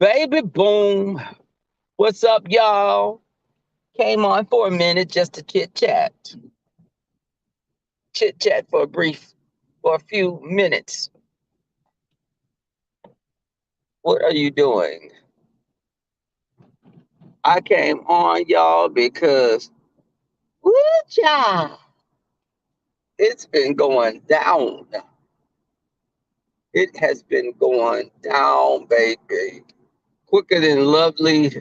Baby boom. What's up, y'all? Came on for a minute just to chit chat. Chit chat for a few minutes. What are you doing? I came on, y'all, because, woo, child, it's been going down. It has been going down, baby. Quicker than lovely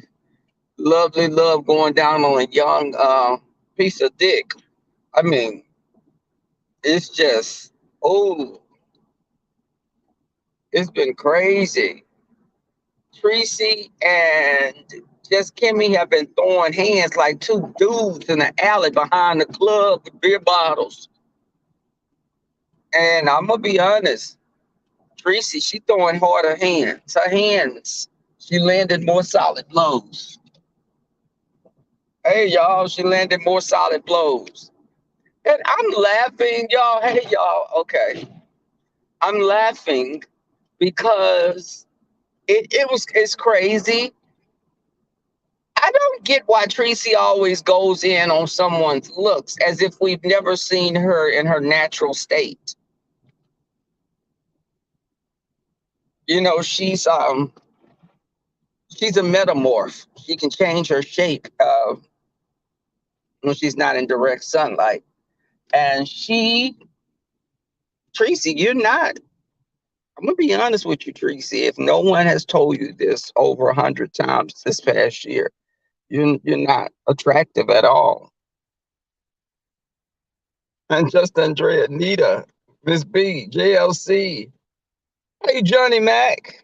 love going down on a young piece of dick. I mean, it's just, oh, it's been crazy. Tracy and just Kimmy have been throwing hands like two dudes in the alley behind the club with beer bottles. And I'm gonna be honest, Tracy, she throwing harder hands. Her hands, she landed more solid blows. Hey y'all, she landed more solid blows. And I'm laughing, y'all. Hey y'all, okay. I'm laughing because it's crazy. I don't get why Tracy always goes in on someone's looks as if we've never seen her in her natural state. You know, she's a metamorph. She can change her shape when she's not in direct sunlight. And Tracy, you're not. I'm gonna be honest with you, Tracy. If no one has told you this over 100 times this past year, you're not attractive at all. And just Andrea, Nita, Miss B, JLC. Hey, Johnny Mac.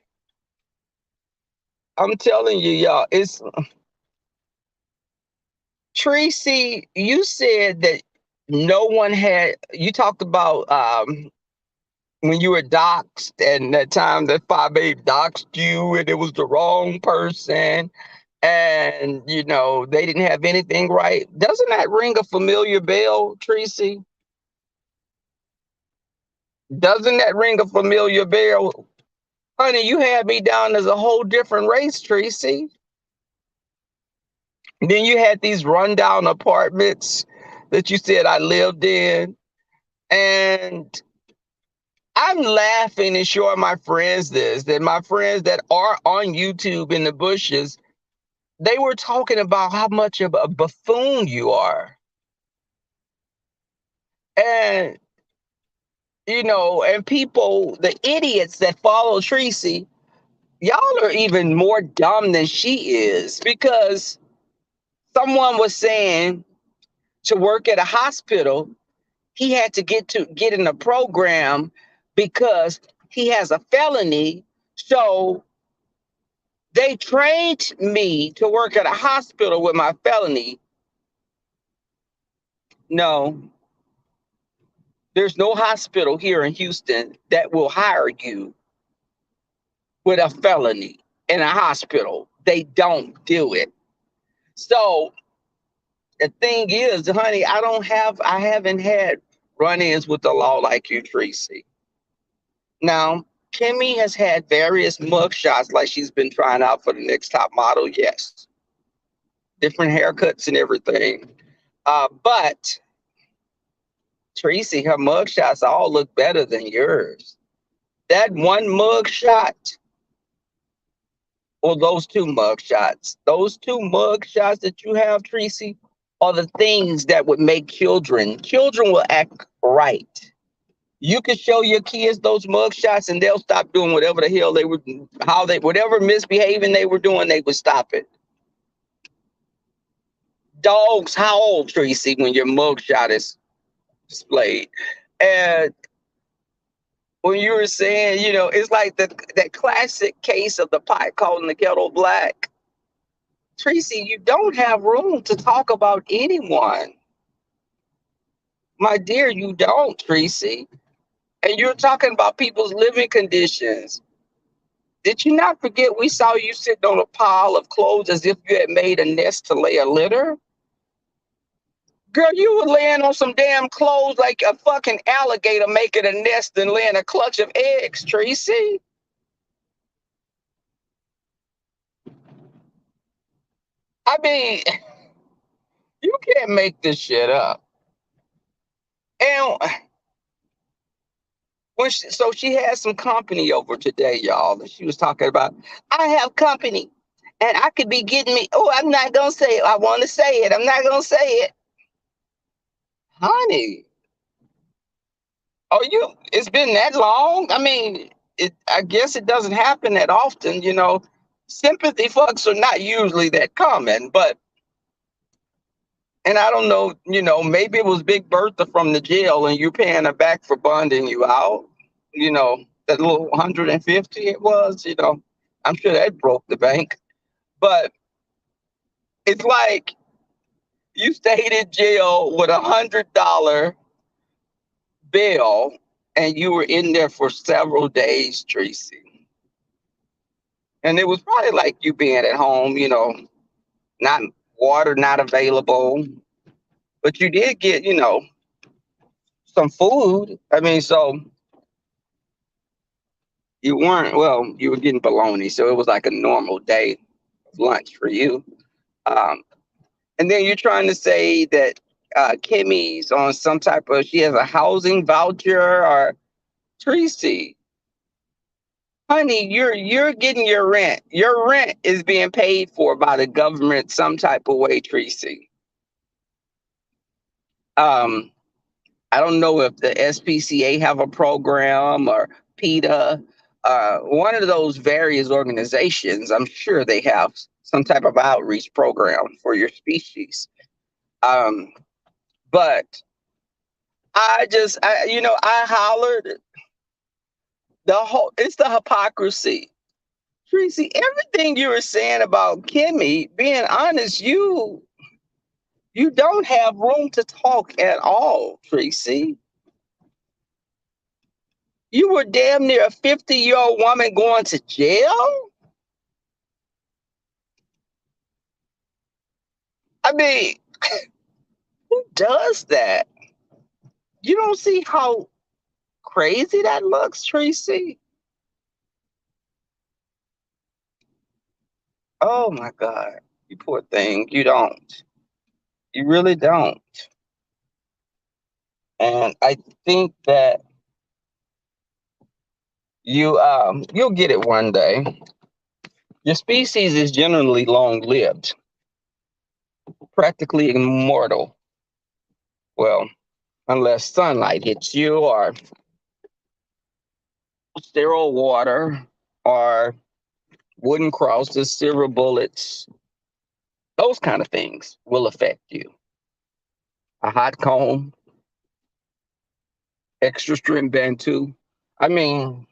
I'm telling you, y'all, it's Tracy. You said that no one had. You talked about when you were doxxed, and that time that 5 8 doxxed you, and it was the wrong person, and they didn't have anything right. Doesn't that ring a familiar bell, Tracy? Doesn't that ring a familiar bell? Honey, you had me down as a whole different race, Tracy. Then you had these rundown apartments that you said I lived in. And I'm laughing and showing my friends this, that my friends that are on YouTube in the bushes, they were talking about how much of a buffoon you are. And, and people, the idiots that follow Tracy, y'all are even more dumb than she is because someone was saying to work at a hospital, he had to get in a program because he has a felony. So they trained me to work at a hospital with my felony. No, there's no hospital here in Houston that will hire you with a felony in a hospital. They don't do it. So the thing is, honey, I haven't had run-ins with the law like you, Tracy. Now, Kimmy has had various mugshots like she's been trying out for the next top model, yes. Different haircuts and everything. But Tracy, her mugshots all look better than yours. That one mugshot, or those two mugshots that you have, Tracy, are the things that would make children will act right. You could show your kids those mugshots and they'll stop doing whatever the hell whatever misbehaving they were doing, they would stop it. Dogs howl, Tracy, when your mugshot is displayed. And when you were saying, it's like that classic case of the pot calling the kettle black. Tracy, you don't have room to talk about anyone. My dear, you don't, Tracy. And you're talking about people's living conditions. Did you not forget we saw you sitting on a pile of clothes as if you had made a nest to lay a litter? Girl, you were laying on some damn clothes like a fucking alligator making a nest and laying a clutch of eggs, Tracy. I mean, you can't make this shit up. And so she had some company over today, y'all. And she was talking about, I have company, and I could be getting me. Oh, I'm not gonna say it. I want to say it. I'm not gonna say it, honey. Oh, you? It's been that long? I mean, I guess it doesn't happen that often, you know. Sympathy fucks are not usually that common, but and I don't know, you know, maybe it was Big Bertha from the jail, and you're paying her back for bonding you out. You know, that little 150 it was. You know, I'm sure that broke the bank, but it's like you stayed in jail with $100 bail, and you were in there for several days, Tracy. And it was probably like you being at home, you know, not water not available, but you did get, you know, some food. I mean, so you weren't, well, you were getting bologna, so it was like a normal day of lunch for you. Um, and then you're trying to say that Kimmy's on some type of, she has a housing voucher or Tracy. Honey, you're getting your rent. Your rent is being paid for by the government some type of way, Tracy. Um, I don't know if the SPCA have a program or PETA, one of those various organizations. I'm sure they have some type of outreach program for your species. Um, but you know, I hollered the whole. It's the hypocrisy, Tracy. Everything you were saying about Kimmy, being honest, you don't have room to talk at all, Tracy. You were damn near a 50-year-old woman going to jail? I mean, who does that? You don't see how crazy that looks, Tracy? Oh my God. You poor thing. You don't. You really don't. And I think that you'll get it one day. Your species is generally long lived, practically immortal. Well, unless sunlight hits you or sterile water or wooden crosses, silver bullets, those kind of things will affect you. A hot comb, extra string bantu. I mean,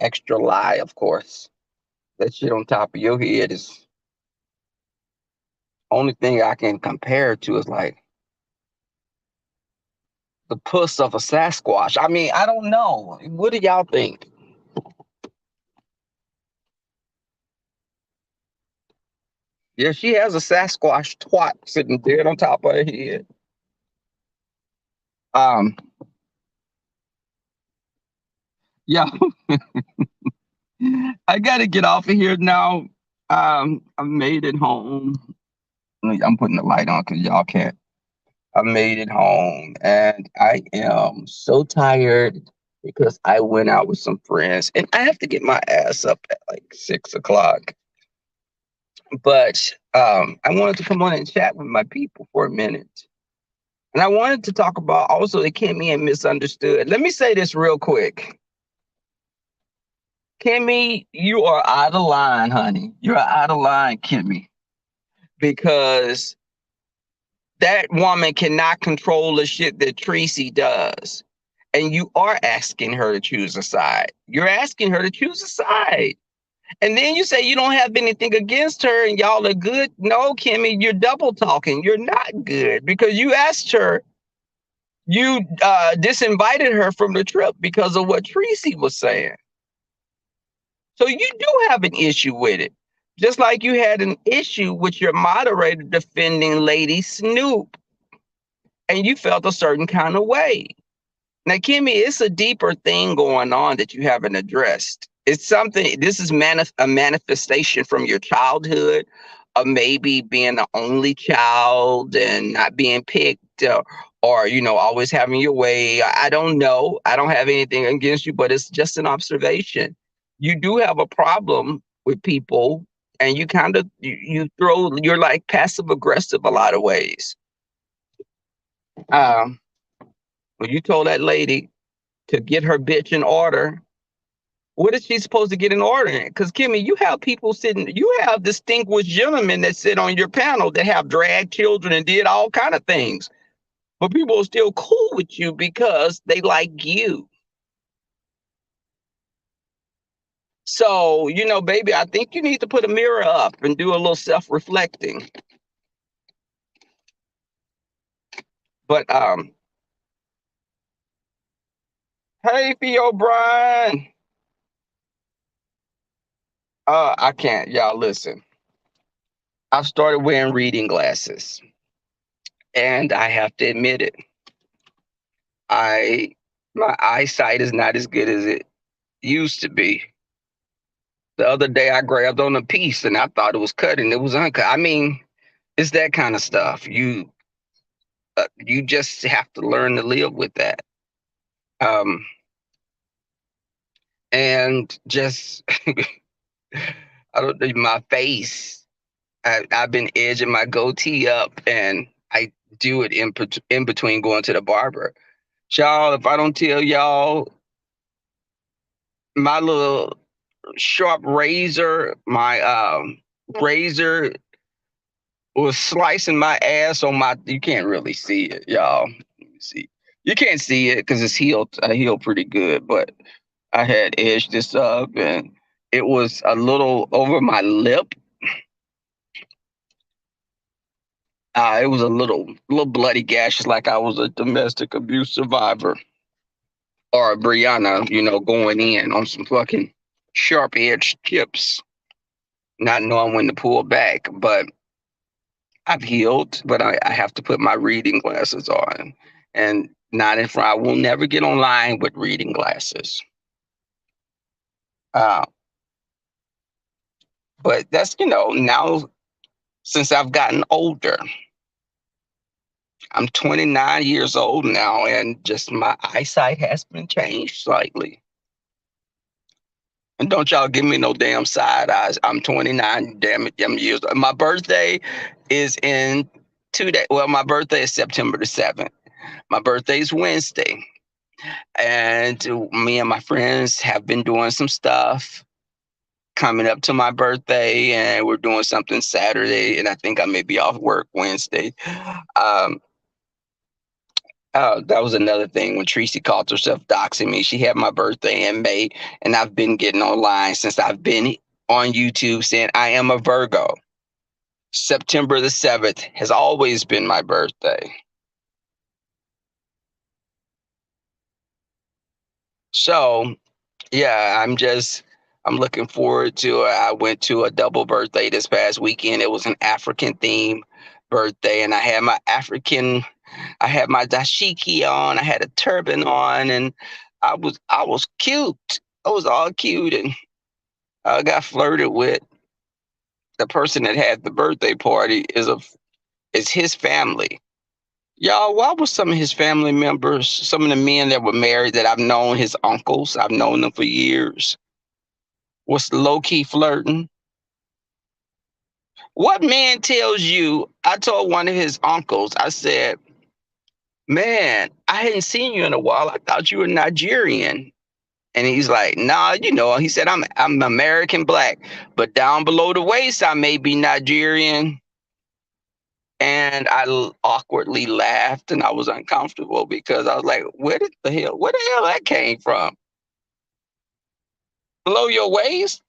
extra lie, of course. That shit on top of your head is only thing I can compare it to is like the puss of a Sasquatch. I mean, I don't know. What do y'all think? Yeah, she has a Sasquatch twat sitting dead on top of her head. Um, yeah, I gotta get off of here now. I made it home. I'm putting the light on because y'all can't. I made it home and I am so tired because I went out with some friends and I have to get my ass up at like 6 o'clock. But I wanted to come on and chat with my people for a minute. And I wanted to talk about also the Kimmy and misunderstood. Let me say this real quick. Kimmy, you are out of line, honey. You're out of line, Kimmy, because that woman cannot control the shit that Tracy does. And you are asking her to choose a side. You're asking her to choose a side. And then you say you don't have anything against her and y'all are good. No, Kimmy, you're double talking. You're not good because you asked her, you disinvited her from the trip because of what Tracy was saying. So you do have an issue with it. Just like you had an issue with your moderator defending Lady Snoop and you felt a certain kind of way. Now, Kimmy, it's a deeper thing going on that you haven't addressed. It's something, this is a manifestation from your childhood maybe being the only child and not being picked, or always having your way. I don't know. I don't have anything against you, but it's just an observation. You do have a problem with people, and you kind of you're like passive aggressive a lot of ways. Um, when you told that lady to get her bitch in order, what is she supposed to get in order in? Because Kimmy, you have people sitting, you have distinguished gentlemen that sit on your panel that have dragged children and did all kind of things, but people are still cool with you because they like you. So, baby, I think you need to put a mirror up and do a little self-reflecting. But hey, Theo O'Brien. I can't, y'all listen. I've started wearing reading glasses, and I have to admit it. I My eyesight is not as good as it used to be. The other day I grabbed on a piece and I thought it was cut and it was uncut. I mean, it's that kind of stuff. You just have to learn to live with that. Um, and just I don't know my face. I've been edging my goatee up, and I do it in between going to the barber. Y'all, if I don't tell y'all, my little sharp razor, my razor was slicing my ass on my. You can't really see it, y'all. Let me see. You can't see it because it's healed. I healed pretty good, but I had edged this up, and it was a little over my lip. It was a little bloody gash, just like I was a domestic abuse survivor or a Brianna, going in on some fucking sharp edged chips, not knowing when to pull back. But I've healed, but I have to put my reading glasses on. And not in front, I will never get online with reading glasses. Uh, but that's, now since I've gotten older, I'm 29 years old now, and just my eyesight has been changed slightly. And don't y'all give me no damn side eyes. I'm 29, damn it, damn years. My birthday is in 2 days. Well, my birthday is September the 7th. My birthday is Wednesday. And me and my friends have been doing some stuff coming up to my birthday, and we're doing something Saturday, and I think I may be off work Wednesday. Um, that was another thing when Tracy called herself doxing me. She had my birthday in May, and I've been getting online since I've been on YouTube saying I am a Virgo. September the 7th has always been my birthday. So, yeah, I'm looking forward to it. I went to a double birthday this past weekend. It was an African theme birthday, and I had my dashiki on, I had a turban on, and I was cute. I was all cute, and I got flirted with. The person that had the birthday party is his family. Y'all, why was some of his family members, some of the men that were married that I've known, his uncles, I've known them for years, was low key flirting? What man tells you? I told one of his uncles, I said, man, I hadn't seen you in a while. I thought you were Nigerian. And he's like, nah, he said, I'm American black, but down below the waist, I may be Nigerian. And awkwardly laughed, and I was uncomfortable because I was like, where the hell that came from? Below your waist?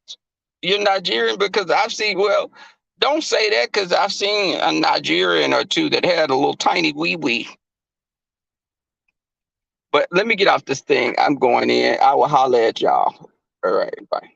You're Nigerian? Because well, don't say that because I've seen a Nigerian or two that had a little tiny wee wee. But let me get off this thing. I'm going in. I will holler at y'all. All right, bye.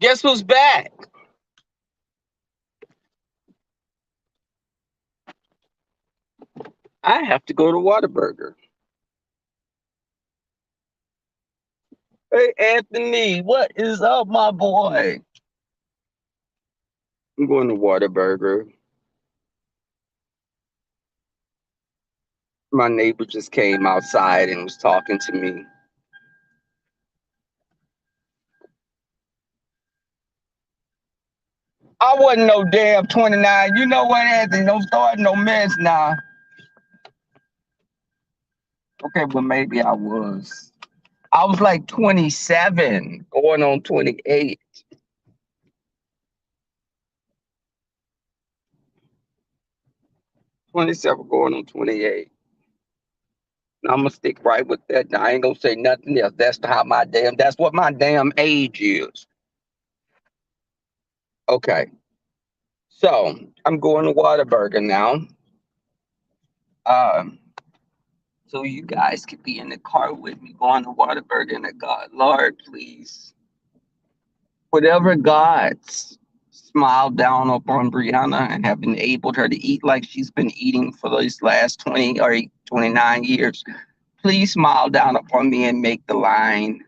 Guess who's back? I have to go to Whataburger. Hey, Anthony, what is up, my boy? I'm going to Whataburger. My neighbor just came outside and was talking to me. I wasn't no damn 29. You know what, Anthony? Don't start no mess now. Okay, but maybe I was. I was like 27, going on 28. 27 going on 28. I'm gonna stick right with that. I ain't gonna say nothing else. That's what my damn age is. Okay. So I'm going to Whataburger now. Um, so you guys could be in the car with me going to Whataburger, and God, Lord, please. Whatever God's smiled down upon Brianna and have enabled her to eat like she's been eating for these last 20 or 29 years, please smile down upon me and make the line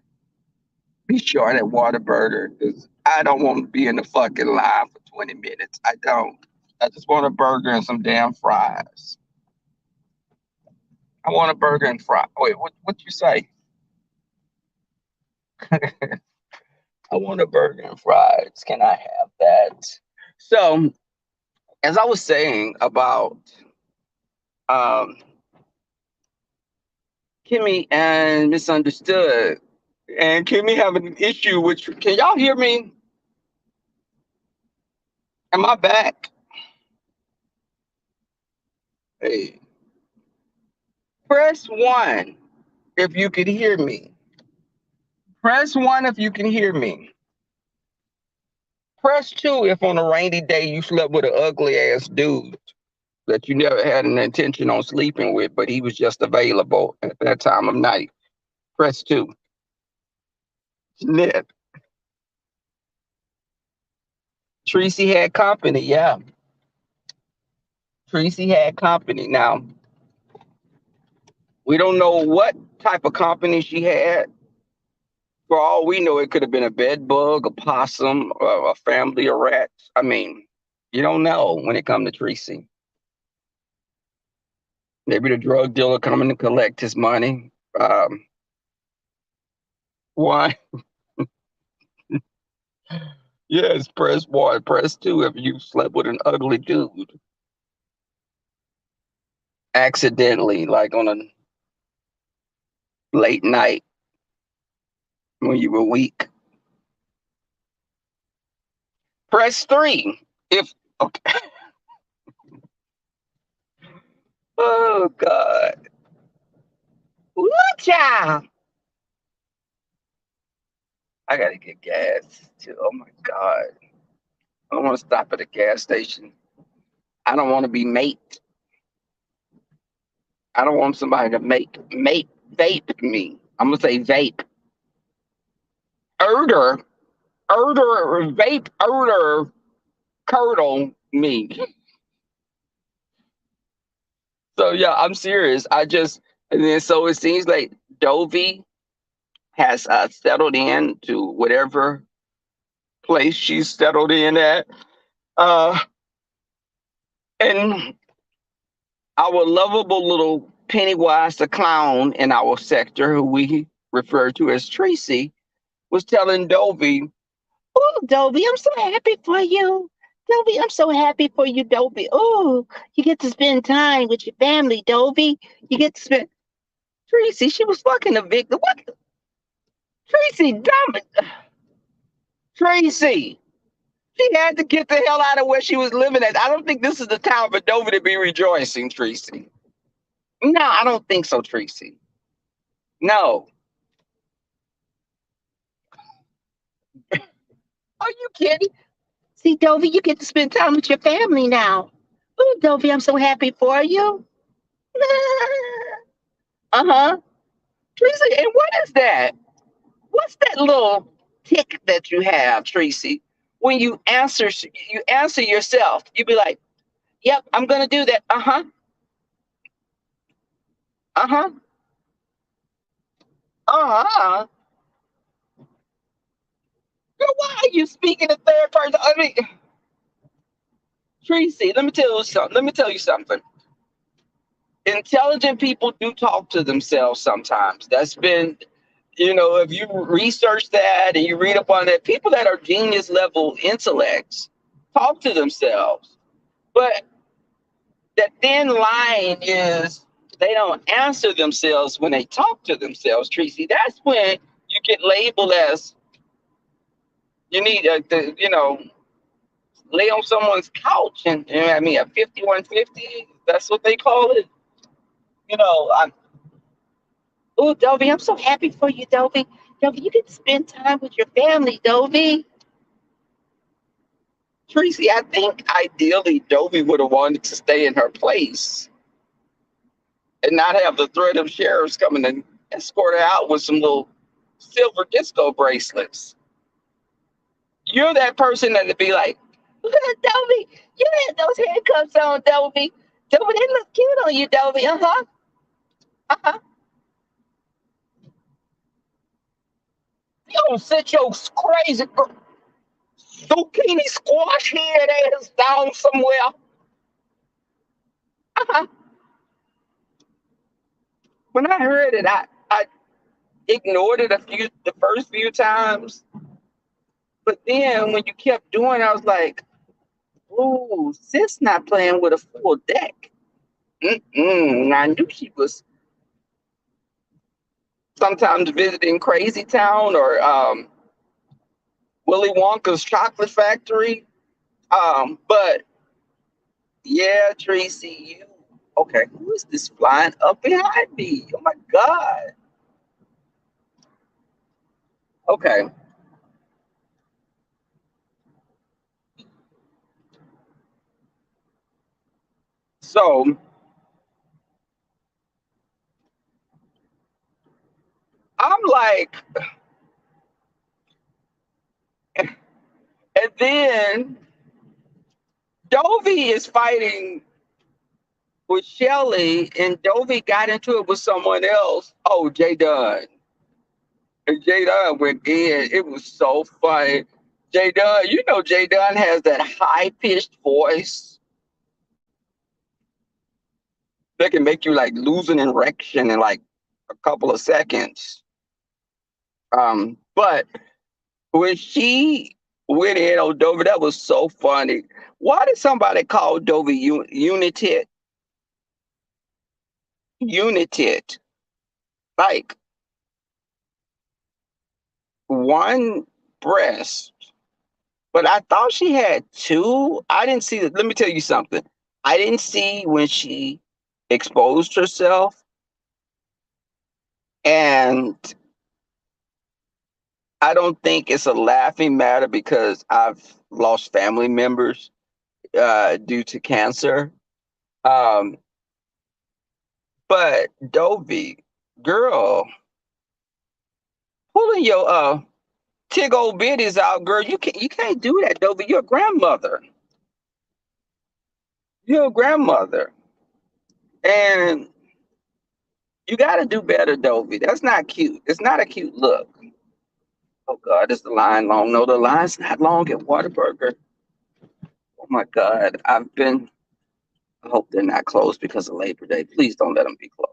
be short at Whataburger, because I don't want to be in the fucking line for 20 minutes. I don't. I just want a burger and some damn fries. I want a burger and fries. Wait, what you say? I want a burger and fries. Can I have that? So, as I was saying about um, Kimmy and Misunderstood, and Kimmy having an issue with, can y'all hear me? Am I back? Hey, press one if you can hear me. Press one if you can hear me. Press two if on a rainy day you slept with an ugly ass dude that you never had an intention on sleeping with, but he was just available at that time of night. Press two. Snip. Tracy had company, yeah. Tracy had company. Now, we don't know what type of company she had. For all we know, it could have been a bed bug, a possum, a family of rats. I mean, you don't know when it comes to Tracy. Maybe the drug dealer coming to collect his money. Why? Yes, press one. Press two if you slept with an ugly dude accidentally, like on a late night when you were weak. Press three if. Okay. Oh God. Watcha! I gotta get gas too. Oh my God. I don't want to stop at a gas station. I don't want to be mate. I don't want somebody to make vape me. I'm gonna say vape. Erder, vape, curdle me. So yeah, I'm serious. And then so it seems like Dovey has settled in to whatever place she's settled in at. Uh, and our lovable little Pennywise the clown in our sector, who we refer to as Tracy, was telling Dovey, "Oh, Dovey, I'm so happy for you. Dovey, I'm so happy for you, Dovey. Oh, you get to spend time with your family, Dovey. You get to spend." Tracy, she was fucking a victim. What? Tracy, dumb. Tracy. She had to get the hell out of where she was living at. I don't think this is the time for Dover to be rejoicing, Tracy. No, I don't think so, Tracy. No. Are you kidding? See, Dovey, you get to spend time with your family now. Oh, Dovey, I'm so happy for you. Uh-huh. Tracy, and what is that? What's that little tick that you have, Tracy. When you answer yourself. You be like, "Yep, I'm gonna do that." Uh huh. Uh huh. Uh huh. Girl, why are you speaking in third person? I mean, Tracy, let me tell you something. Let me tell you something. Intelligent people do talk to themselves sometimes. That's been, if you research that and you read up on that, people that are genius level intellects talk to themselves. But that thin line is they don't answer themselves when they talk to themselves, Tracy. That's when you get labeled as you need lay on someone's couch and, I mean, a 5150, that's what they call it. I'm, oh, Dovey, I'm so happy for you, Dovey. Dovey, you get to spend time with your family, Dovey. Tracy, I think ideally Dovey would have wanted to stay in her place and not have the threat of sheriffs coming and escort her out with some little silver disco bracelets. You're that person that would be like, look at Dovey, you had those handcuffs on, Dovey. Dovey, they look cute on you, Dovey. Uh-huh. Uh-huh. You don't sit your crazy zucchini squash head ass down somewhere. Uh-huh. When I heard it, I ignored it the first few times. But then when you kept doing it, I was like, ooh, sis not playing with a full deck. Mm-mm. I knew she was sometimes visiting Crazy Town or Willy Wonka's Chocolate Factory. But yeah, Tracy, okay, who is this flying up behind me? Oh my God. Okay. So I'm like, and then Dovey is fighting with Shelly, and Dovey got into it with someone else. Oh, Jay Dunn. And Jay Dunn went in. It was so funny. Jay Dunn, Jay Dunn has that high pitched voice that can make you like lose an erection in like a couple of seconds. But when she went in on Dovey, that was so funny. Why did somebody call Dovey United? United. Like one breast. But I thought she had two. I didn't see that. Let me tell you something. I didn't see when she exposed herself. And I don't think it's a laughing matter because I've lost family members due to cancer. Um, but Dovey, girl, pulling your tig old bitties out, girl. You can't do that, Dovey. You're a grandmother. You're a grandmother. And you got to do better, Dovey. That's not cute. It's not a cute look. Oh God, is the line long? No, the line's not long at Whataburger. Oh my God, I hope they're not closed because of Labor Day. Please don't let them be closed.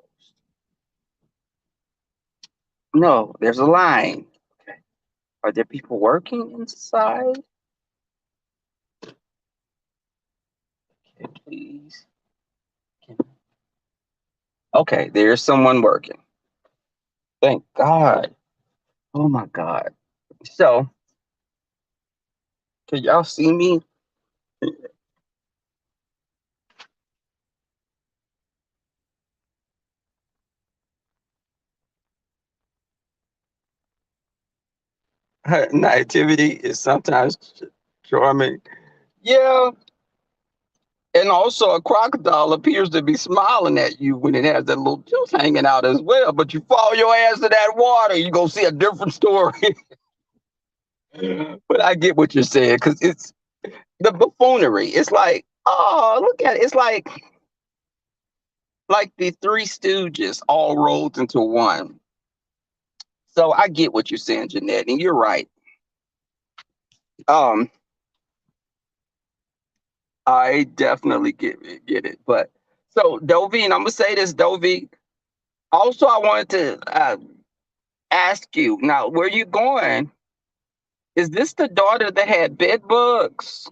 No, there's a line. Okay. Are there people working inside? Okay, please. Okay, there's someone working. Thank God. Oh my God. So, can y'all see me? Nativity is sometimes charming. Yeah, and also, a crocodile appears to be smiling at you when it has that little tooth hanging out as well. But you fall your ass to that water, you gonna see a different story. But I get what you're saying because it's the buffoonery. It's like, oh, look at it. It's like the Three Stooges all rolled into one. So I get what you're saying, Jeanette, and you're right. Um, I definitely get it. But so Dovine, I'm gonna say this, Dovine. Also, I wanted to ask you now, where you going? Is this the daughter that had bed bugs?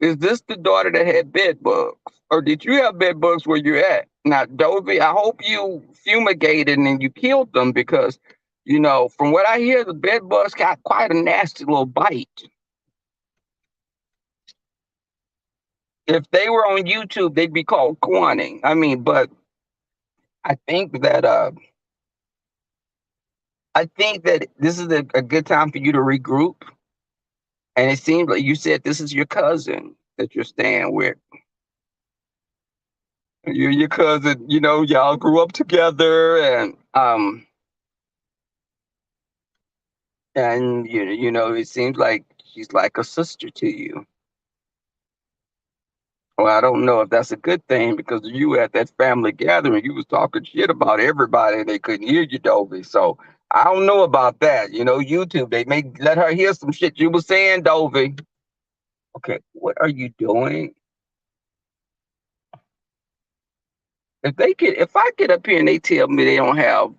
Is this the daughter that had bed bugs? Or did you have bed bugs where you're at? Now, Dovey, I hope you fumigated and you killed them because, from what I hear, the bed bugs got quite a nasty little bite. If they were on YouTube, they'd be called corning. But I think that this is a good time for you to regroup. And it seems like you said this is your cousin that you're staying with. You're your cousin, y'all grew up together and it seems like she's like a sister to you. Well, I don't know if that's a good thing because you at that family gathering, you was talking shit about everybody and they couldn't hear you, Dovey. So I don't know about that. YouTube, they may let her hear some shit you were saying, Dovey. Okay, what are you doing? If I get up here and they tell me they don't have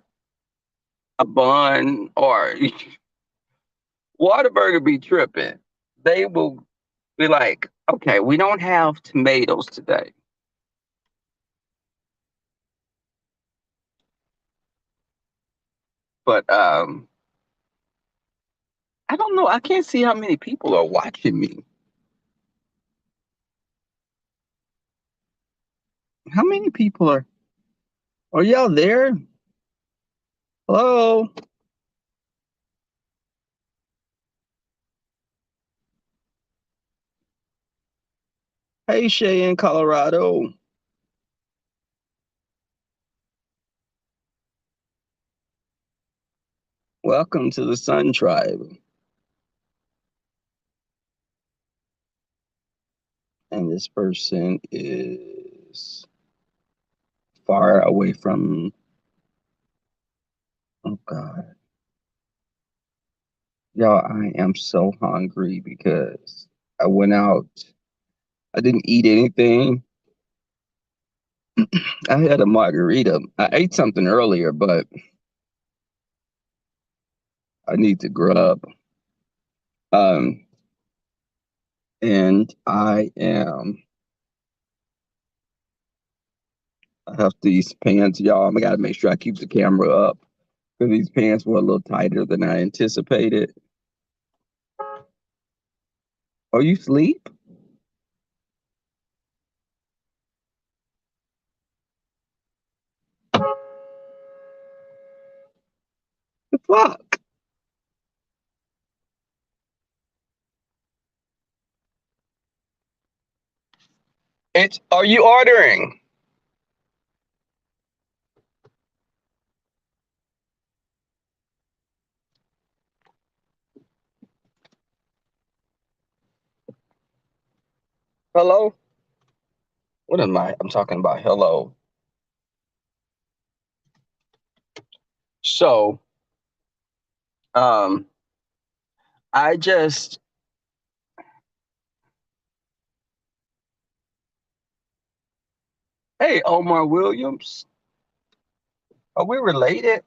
a bun or Whataburger be tripping, they will be like, okay, we don't have tomatoes today. But I don't know. I can't see how many people are watching me. How many people are y'all there? Hello? Hey Shay in Colorado. Welcome to the Sun Tribe. And this person is far away from, oh God. Y'all, I am so hungry because I went out. I didn't eat anything. I had a margarita. I ate something earlier, but I need to grub. Um, and I have these pants, y'all. I gotta make sure I keep the camera up because these pants were a little tighter than I anticipated. Are you asleep? The fuck? Are you ordering? Hello? What am I? I'm talking about hello. So, um, I just, hey, Omar Williams, are we related?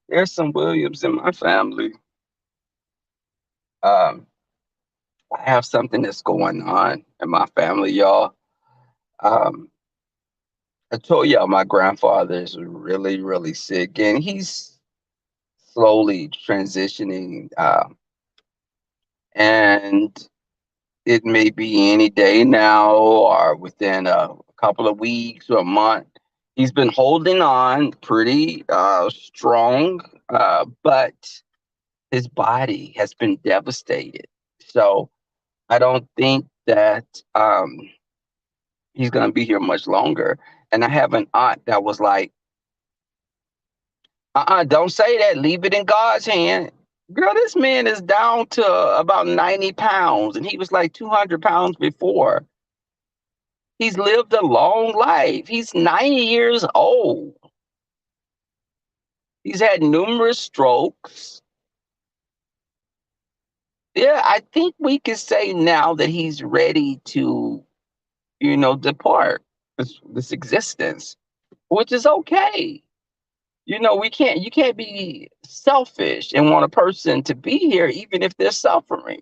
There's some Williams in my family. Um, I have something that's going on in my family, y'all. Um, I told y'all my grandfather is really, really sick, and he's slowly transitioning. And it may be any day now or within a couple of weeks or a month. He's been holding on pretty strong, but his body has been devastated. So I don't think that he's going to be here much longer. And I have an aunt that was like, Don't say that. Leave it in God's hand. Girl, this man is down to about 90 pounds, and he was like 200 pounds before. He's lived a long life. He's 90 years old. He's had numerous strokes. Yeah, I think we can say now that he's ready to, depart this existence, which is okay. You can't be selfish and want a person to be here even if they're suffering.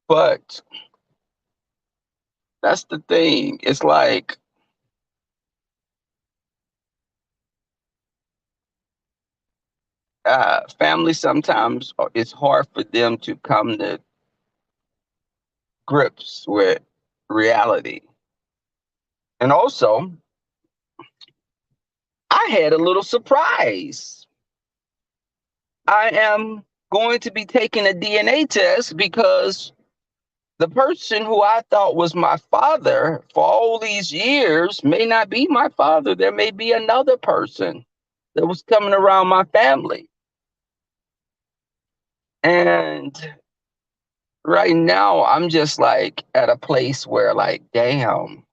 But that's the thing. It's like family sometimes it's hard for them to come to grips with reality. And also, I had a little surprise. I am going to be taking a DNA test because the person who I thought was my father for all these years may not be my father. There may be another person that was coming around my family. And right now, I'm just like at a place where, like, damn.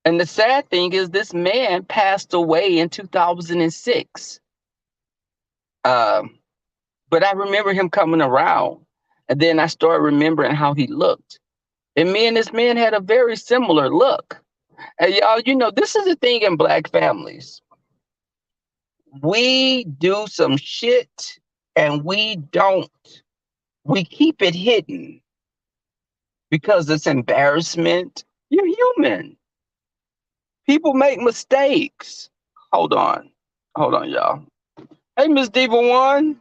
And the sad thing is, this man passed away in 2006. Um, but I remember him coming around. And then I started remembering how he looked. And me and this man had a very similar look. And y'all, this is the thing in Black families. We do some shit and we keep it hidden because it's embarrassment. You're human. People make mistakes. Hold on. Hold on, y'all. Hey, Miss Diva One.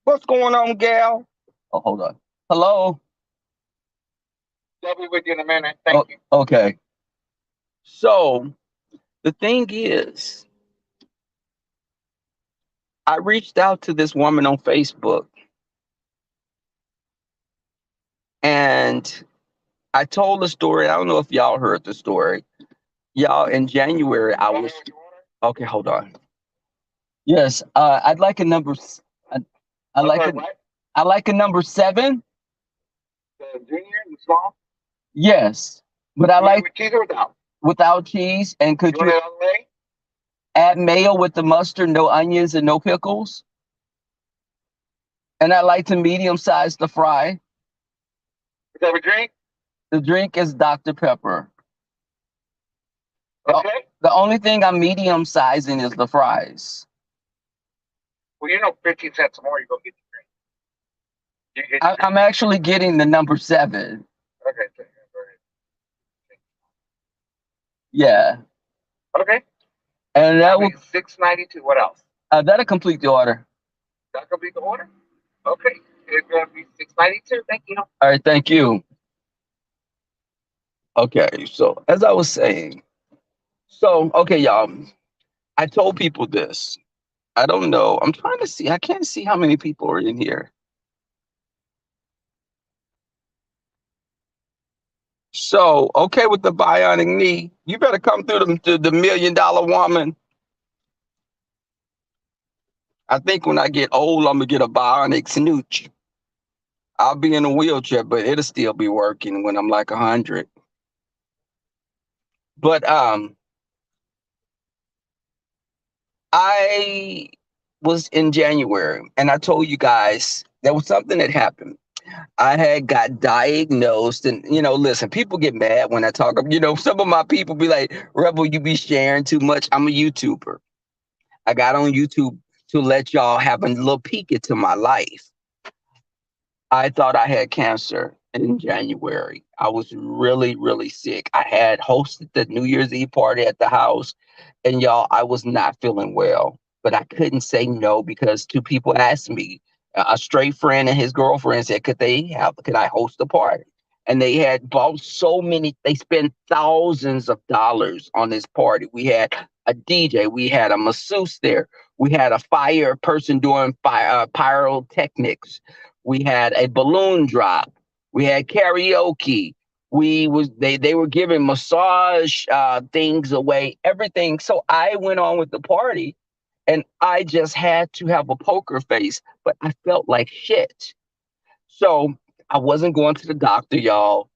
What's going on, gal? Oh, hold on. Hello? I'll be with you in a minute. Thank you. Okay. So the thing is, I reached out to this woman on Facebook and I told the story. I don't know if y'all heard the story. Y'all, in January, I was. Okay, hold on. Yes, I'd like a number. I, I like a. What? I like a number 7. The junior, the small? Yes, but I like With cheese or without? without cheese. And could You want you it all the way? add mayo with the mustard, no onions and no pickles? And I like to medium size the fry. Is that a drink? The drink is Dr. Pepper. Okay. The only thing I'm medium sizing is the fries. Well, 15 cents more, you go get the drink. You get the I'm actually getting the number 7. Okay. So, go Yeah. ahead. Okay. And that will $6.92. What else? that'll complete the order. That could be the order? Okay. It's going to be $6.92. Thank you. All right, thank you. Okay, so as I was saying, okay, y'all, I told people this. I don't know. I'm trying to see. I can't see how many people are in here. So, okay, with the bionic knee, you better come through the $1 million woman. I think when I get old, I'm gonna get a bionic snooch. I'll be in a wheelchair, but it'll still be working when I'm like 100. But I was in January, and I told you guys there was something that happened. I had got diagnosed, and listen, people get mad when I talk. Some of my people be like, "Rebel, you be sharing too much." I'm a YouTuber. I got on YouTube to let y'all have a little peek into my life. I thought I had cancer in January. I was really, really sick. I had hosted the New Year's Eve party at the house, and y'all, I was not feeling well, but I couldn't say no because 2 people asked me. A straight friend and his girlfriend said, could I host a party? And they had bought they spent thousands of dollars on this party. We had a DJ, we had a masseuse there, we had a fire person doing pyrotechnics, we had a balloon drop, we had karaoke, They were giving massage things away, everything. So I went on with the party, and I just had to have a poker face, but I felt like shit. So I wasn't going to the doctor, y'all.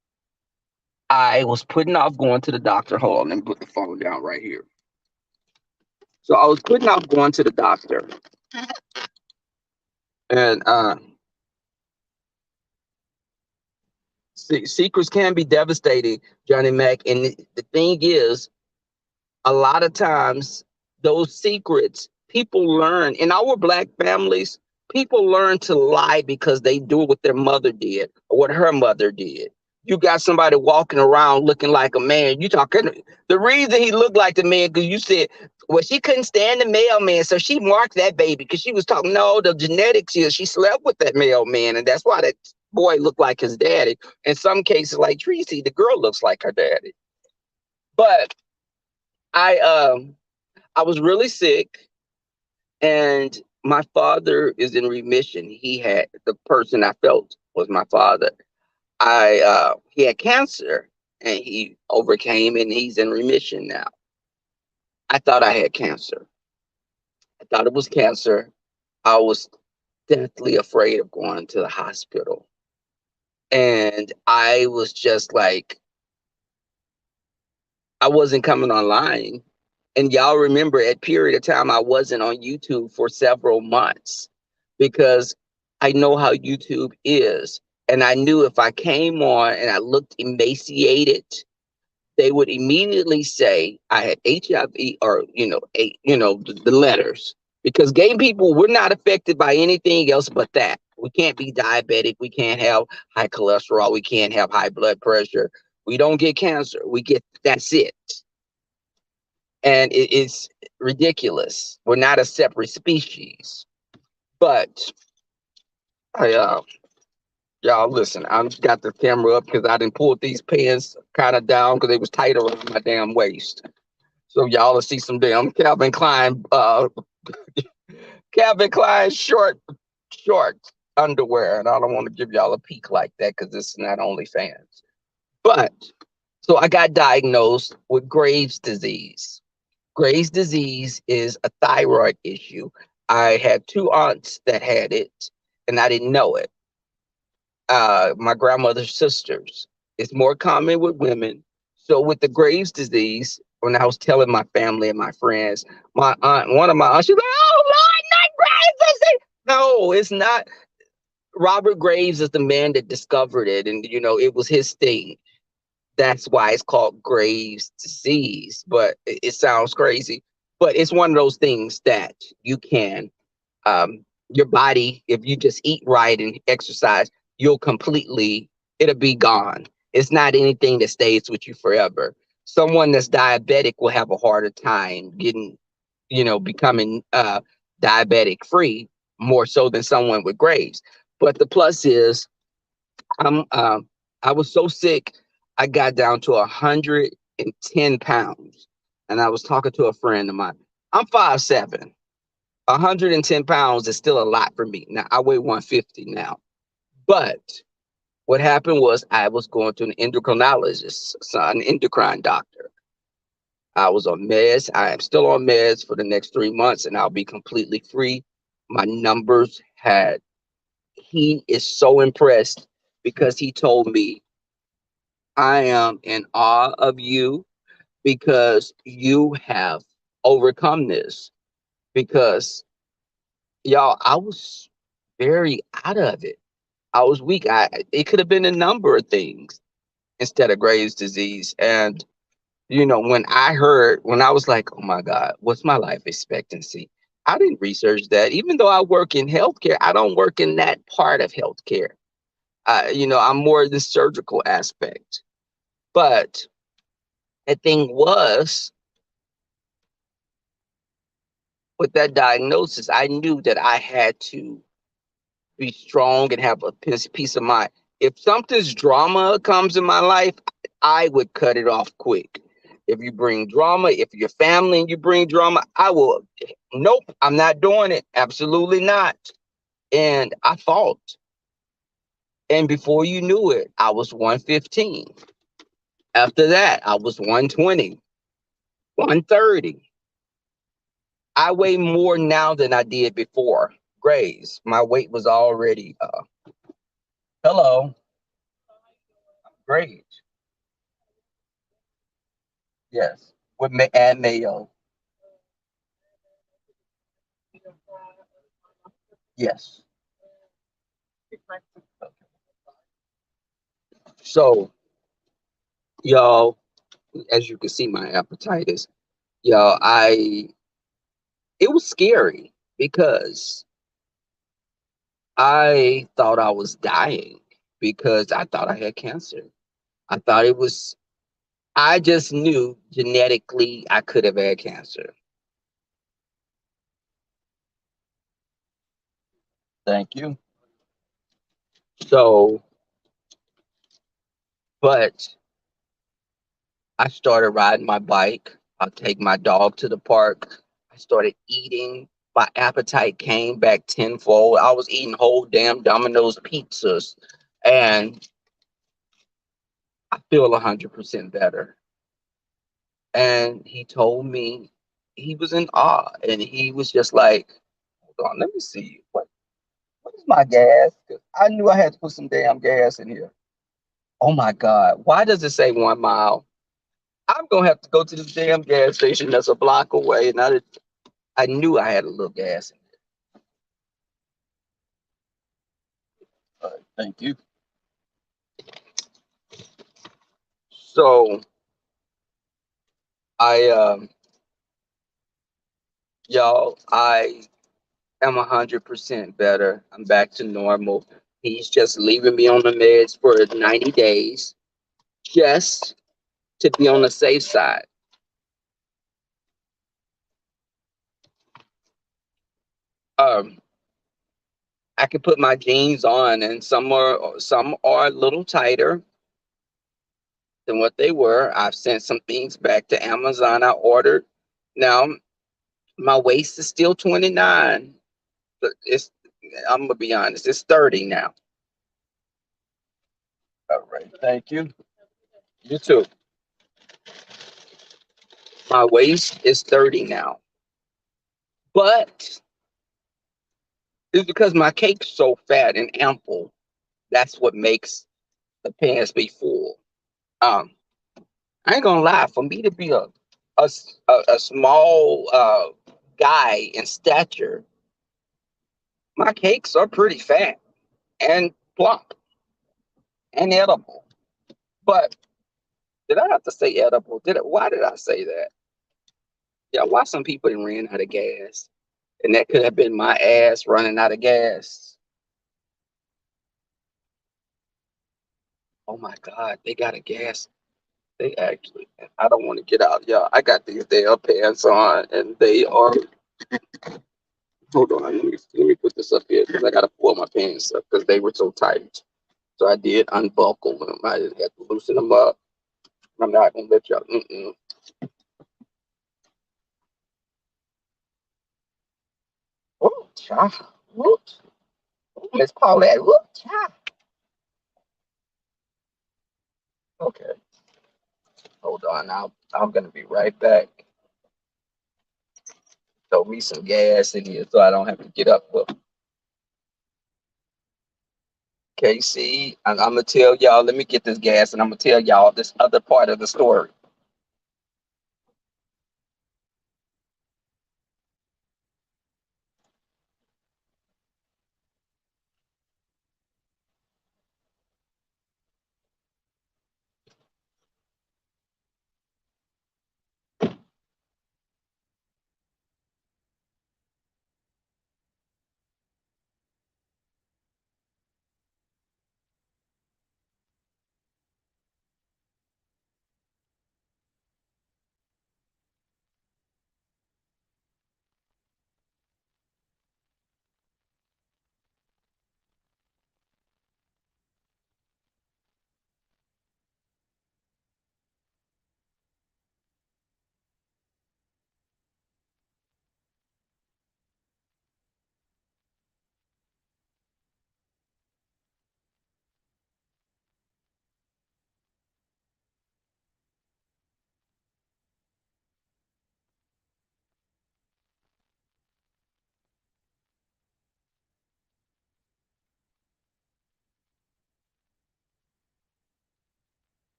I was putting off going to the doctor. Hold on, let me put the phone down right here. So I was putting off going to the doctor, and secrets can be devastating, Johnny Mac. And the thing is, a lot of times those secrets people learn in our black families. People learn to lie because they do what their mother did or what her mother did. You got somebody walking around looking like a man. You talking the reason he looked like the man because you said, well, she couldn't stand the mailman, so she marked that baby because she was talking. No, the genetics is she slept with that mailman, and that's why that boy looked like his daddy. In some cases, like Tracy, the girl looks like her daddy. But I was really sick, and my father is in remission. He had the person I felt was my father. I He had cancer, and he overcame, and he's in remission now. I thought I had cancer. I thought it was cancer. I was deathly afraid of going to the hospital, and I was just like, I wasn't coming online. And y'all remember at period of time I wasn't on YouTube for several months because I know how YouTube is. And I knew if I came on and I looked emaciated, they would immediately say I had HIV or, the letters. Because gay people, we're not affected by anything else but that. We can't be diabetic. We can't have high cholesterol. We can't have high blood pressure. We don't get cancer. That's it. And it is ridiculous. We're not a separate species. But I, y'all listen. I just got the camera up because I didn't pull these pants kind of down because they was tight around my damn waist. So y'all will see some damn Calvin Klein short underwear, and I don't want to give y'all a peek like that because this is not OnlyFans. But so I got diagnosed with Graves' disease. Graves' disease is a thyroid issue. I had two aunts that had it, and I didn't know it. My grandmother's sisters. It's more common with women. So with the Graves' disease, when I was telling my family and my friends, one of my aunts, she's like, "Oh Lord, not Graves' disease." No, it's not. Robert Graves is the man that discovered it, and it was his thing. That's why it's called Graves' disease. But it sounds crazy. But it's one of those things that you can, your body, if you just eat right and exercise, it'll be gone. It's not anything that stays with you forever. Someone that's diabetic will have a harder time becoming diabetic free more so than someone with Graves. But the plus is, I'm I was so sick, I got down to 110 pounds. And I was talking to a friend of mine. I'm 5'7". 110 pounds is still a lot for me. Now I weigh 150 now. But what happened was I was going to an endocrinologist, so an endocrine doctor. I was on meds. I am still on meds for the next 3 months, and I'll be completely free. My numbers had, he is so impressed because he told me, I am in awe of you because you have overcome this. Because y'all, I was very out of it. I was weak. It could have been a number of things instead of Graves' disease. And when I was like, oh my God, what's my life expectancy? I didn't research that. Even though I work in healthcare, I don't work in that part of healthcare. I'm more the surgical aspect. But the thing was, with that diagnosis, I knew that I had to be strong and have a peace of mind. If something's drama comes in my life, I would cut it off quick. If you bring drama, if you're family and you bring drama, I will. Nope, I'm not doing it. Absolutely not. And I fought. And before you knew it, I was 115. After that, I was 120, 130. I weigh more now than I did before. Grays. My weight was already hello. Great. Yes. With and mayo. Yes. So, y'all, as you can see, my appetite is, y'all, it was scary because I thought I was dying because I thought I had cancer. I thought it was, I just knew genetically I could have had cancer. Thank you. So, but I started riding my bike. I'll take my dog to the park. I started eating. My appetite came back tenfold. I was eating whole damn Domino's pizzas, and I feel 100% better. And he told me he was in awe, and he was just like, "Hold on, let me see what is my gas? 'Cause I knew I had to put some damn gas in here. Oh my God, why does it say 1 mile? I'm gonna have to go to the damn gas station that's a block away, and I knew I had a little gas in it. Thank you. So I y'all, I am 100% better. I'm back to normal. He's just leaving me on the meds for 90 days just to be on the safe side. Um, I can put my jeans on, and some are a little tighter than what they were. I've sent some things back to Amazon. I ordered. Now my waist is still 29, but I'm gonna be honest, it's 30 now. All right, thank you. You too. My waist is 30 now, but it's because my cake's so fat and ample. That's what makes the pants be full. Um, I ain't gonna lie. For me to be a small guy in stature, my cakes are pretty fat and plump and edible. But did I have to say edible? Did it? Why did I say that? Yeah, why some people didn't ran out of gas, and that could have been my ass running out of gas. Oh my God, they got a gas. They actually. I don't want to get out. Yeah, I got these damn pants on, and they are. Hold on, let me put this up here because I gotta pull my pants up because they were so tight. So I did unbuckle them. I just had to loosen them up. I'm not gonna let y'all. Oh, child. Oh, Miss Paulette. Oh, child. Okay, hold on. I'm gonna be right back. Throw me some gas in here so I don't have to get up. Well, KC, I'm gonna tell y'all. Let me get this gas, and I'm gonna tell y'all this other part of the story.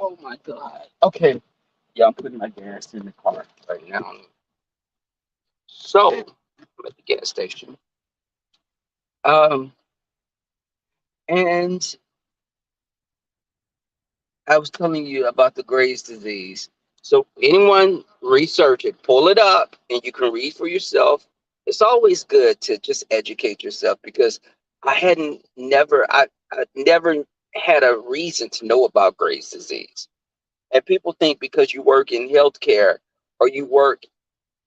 Oh my God. Okay. Yeah, I'm putting my gas in the car right now. So I'm at the gas station. Um, and I was telling you about the Graves' disease. So anyone research it, pull it up, and you can read for yourself. It's always good to just educate yourself because I never had a reason to know about Graves' disease. And people think because you work in healthcare or you work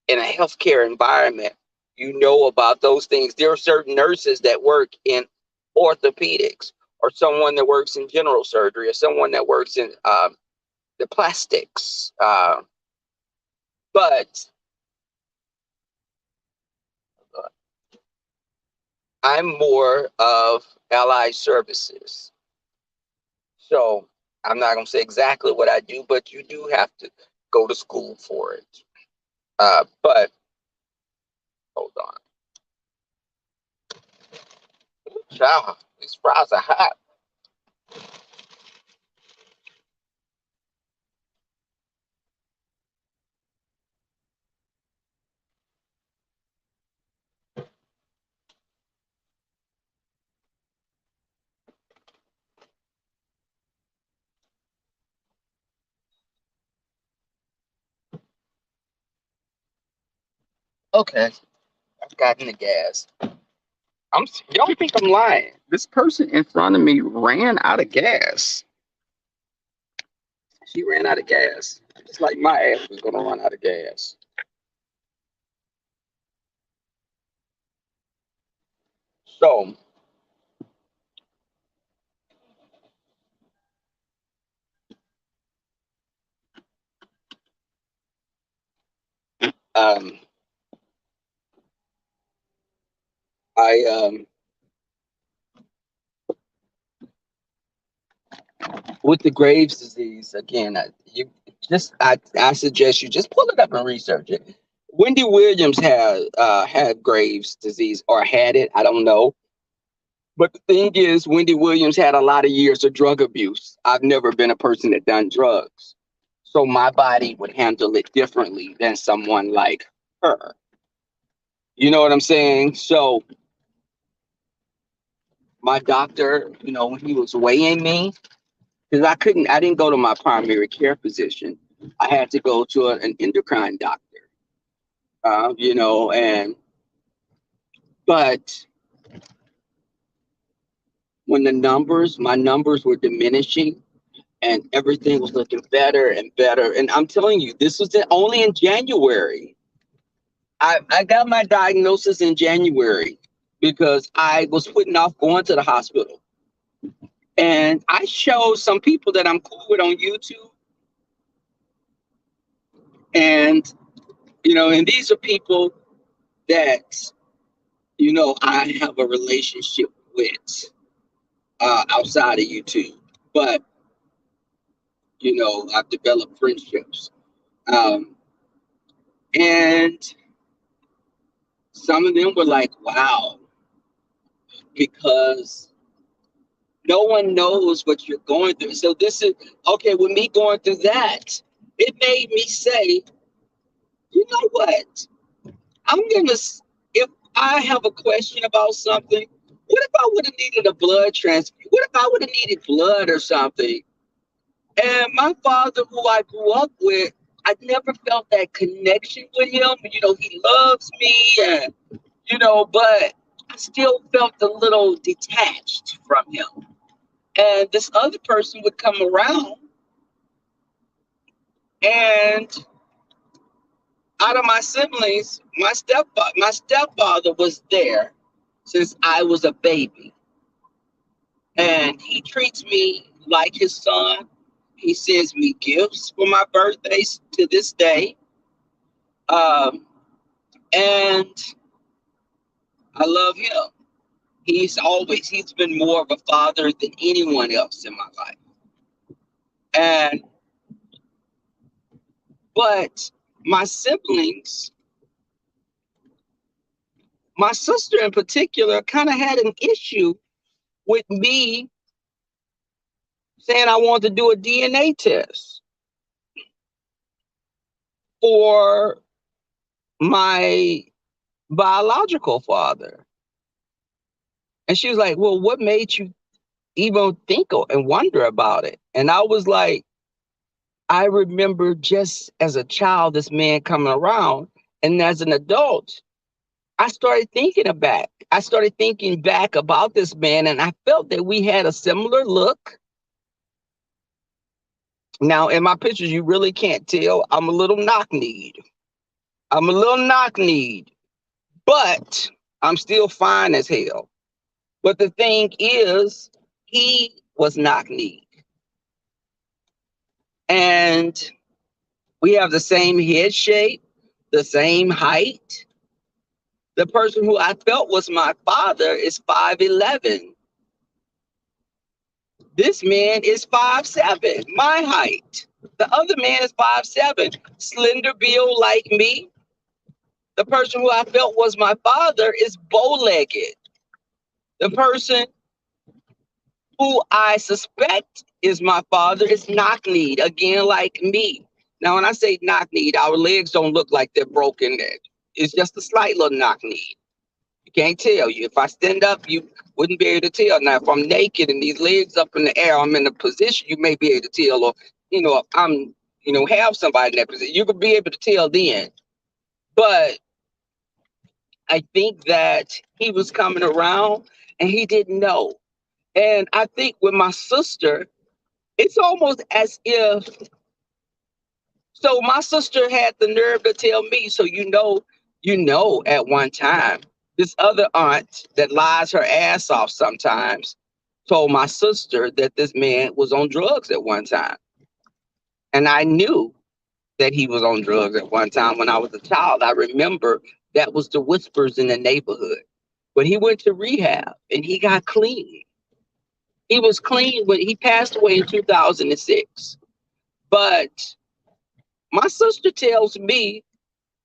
in a healthcare environment, you know about those things. There are certain nurses that work in orthopedics, or someone that works in general surgery, or someone that works in the plastics. But I'm more of allied services. So I'm not going to say exactly what I do, but you do have to go to school for it. But hold on. Child, these fries are hot. Okay, I've gotten the gas. Y'all think I'm lying? This person in front of me ran out of gas. She ran out of gas. It's like my ass was gonna run out of gas. So, um, I with the Graves' disease again. I suggest you just pull it up and research it. Wendy Williams had Graves' disease or had it. I don't know. But the thing is, Wendy Williams had a lot of years of drug abuse. I've never been a person that done drugs. So my body would handle it differently than someone like her. You know what I'm saying? So my doctor, when he was weighing me, because I didn't go to my primary care physician. I had to go to an endocrine doctor. And but when my numbers were diminishing and everything was looking better and better. And I'm telling you, this was only in January. I got my diagnosis in January because I was putting off going to the hospital. And I showed some people that I'm cool with on YouTube. And these are people that, I have a relationship with outside of YouTube. But, I've developed friendships. Um, and some of them were like, wow, because no one knows what you're going through. So this is okay. With me going through that, it made me say, you know what? I'm gonna. If I have a question about something, what if I would have needed a blood transfusion? What if I would have needed blood or something? And my father, who I grew up with, I never felt that connection with him. He loves me, and but I still felt a little detached from him. And this other person would come around, and out of my siblings, my stepfather was there since I was a baby, and he treats me like his son. He sends me gifts for my birthdays to this day, um, and I love him. He's been more of a father than anyone else in my life, and but my siblings, my sister in particular, kind of had an issue with me saying I wanted to do a DNA test for my biological father. And she was like, well, what made you even think and wonder about it? And I was like, I remember just as a child, this man coming around. And as an adult, I started thinking back about this man, and I felt that we had a similar look. Now, in my pictures, you really can't tell. I'm a little knock-kneed. But I'm still fine as hell. But the thing is, he was knock-kneed. And we have the same head shape, the same height. The person who I felt was my father is 5'11". This man is 5'7", my height. The other man is 5'7", slender build like me. The person who I felt was my father is bow-legged. The person who I suspect is my father is knock-kneed, again like me. Now, when I say knock-kneed, our legs don't look like they're broken. It's just a slight little knock-kneed. You can't tell. You, if I stand up, you wouldn't be able to tell. Now, if I'm naked and these legs up in the air, I'm in a position, you may be able to tell. Or, if I'm, have somebody in that position, you could be able to tell then. But I think that he was coming around and he didn't know. And I think with my sister, it's almost as if, so my sister had the nerve to tell me, so at one time, this other aunt that lies her ass off sometimes told my sister that this man was on drugs at one time. And I knew that he was on drugs at one time when I was a child. I remember that was the whispers in the neighborhood. But he went to rehab and he got clean. He was clean when he passed away in 2006. But my sister tells me,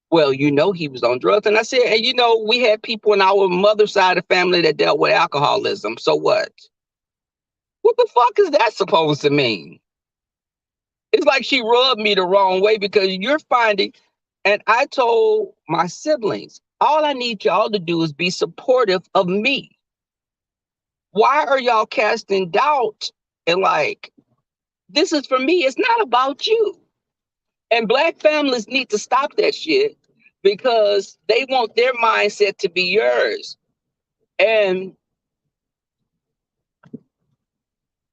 well, he was on drugs. And I said, and we had people in our mother's side of the family that dealt with alcoholism. So what? What the fuck is that supposed to mean? It's like she rubbed me the wrong way because you're finding, and I told my siblings, all I need y'all to do is be supportive of me. Why are y'all casting doubt and like, this is for me, it's not about you. And Black families need to stop that shit because they want their mindset to be yours. And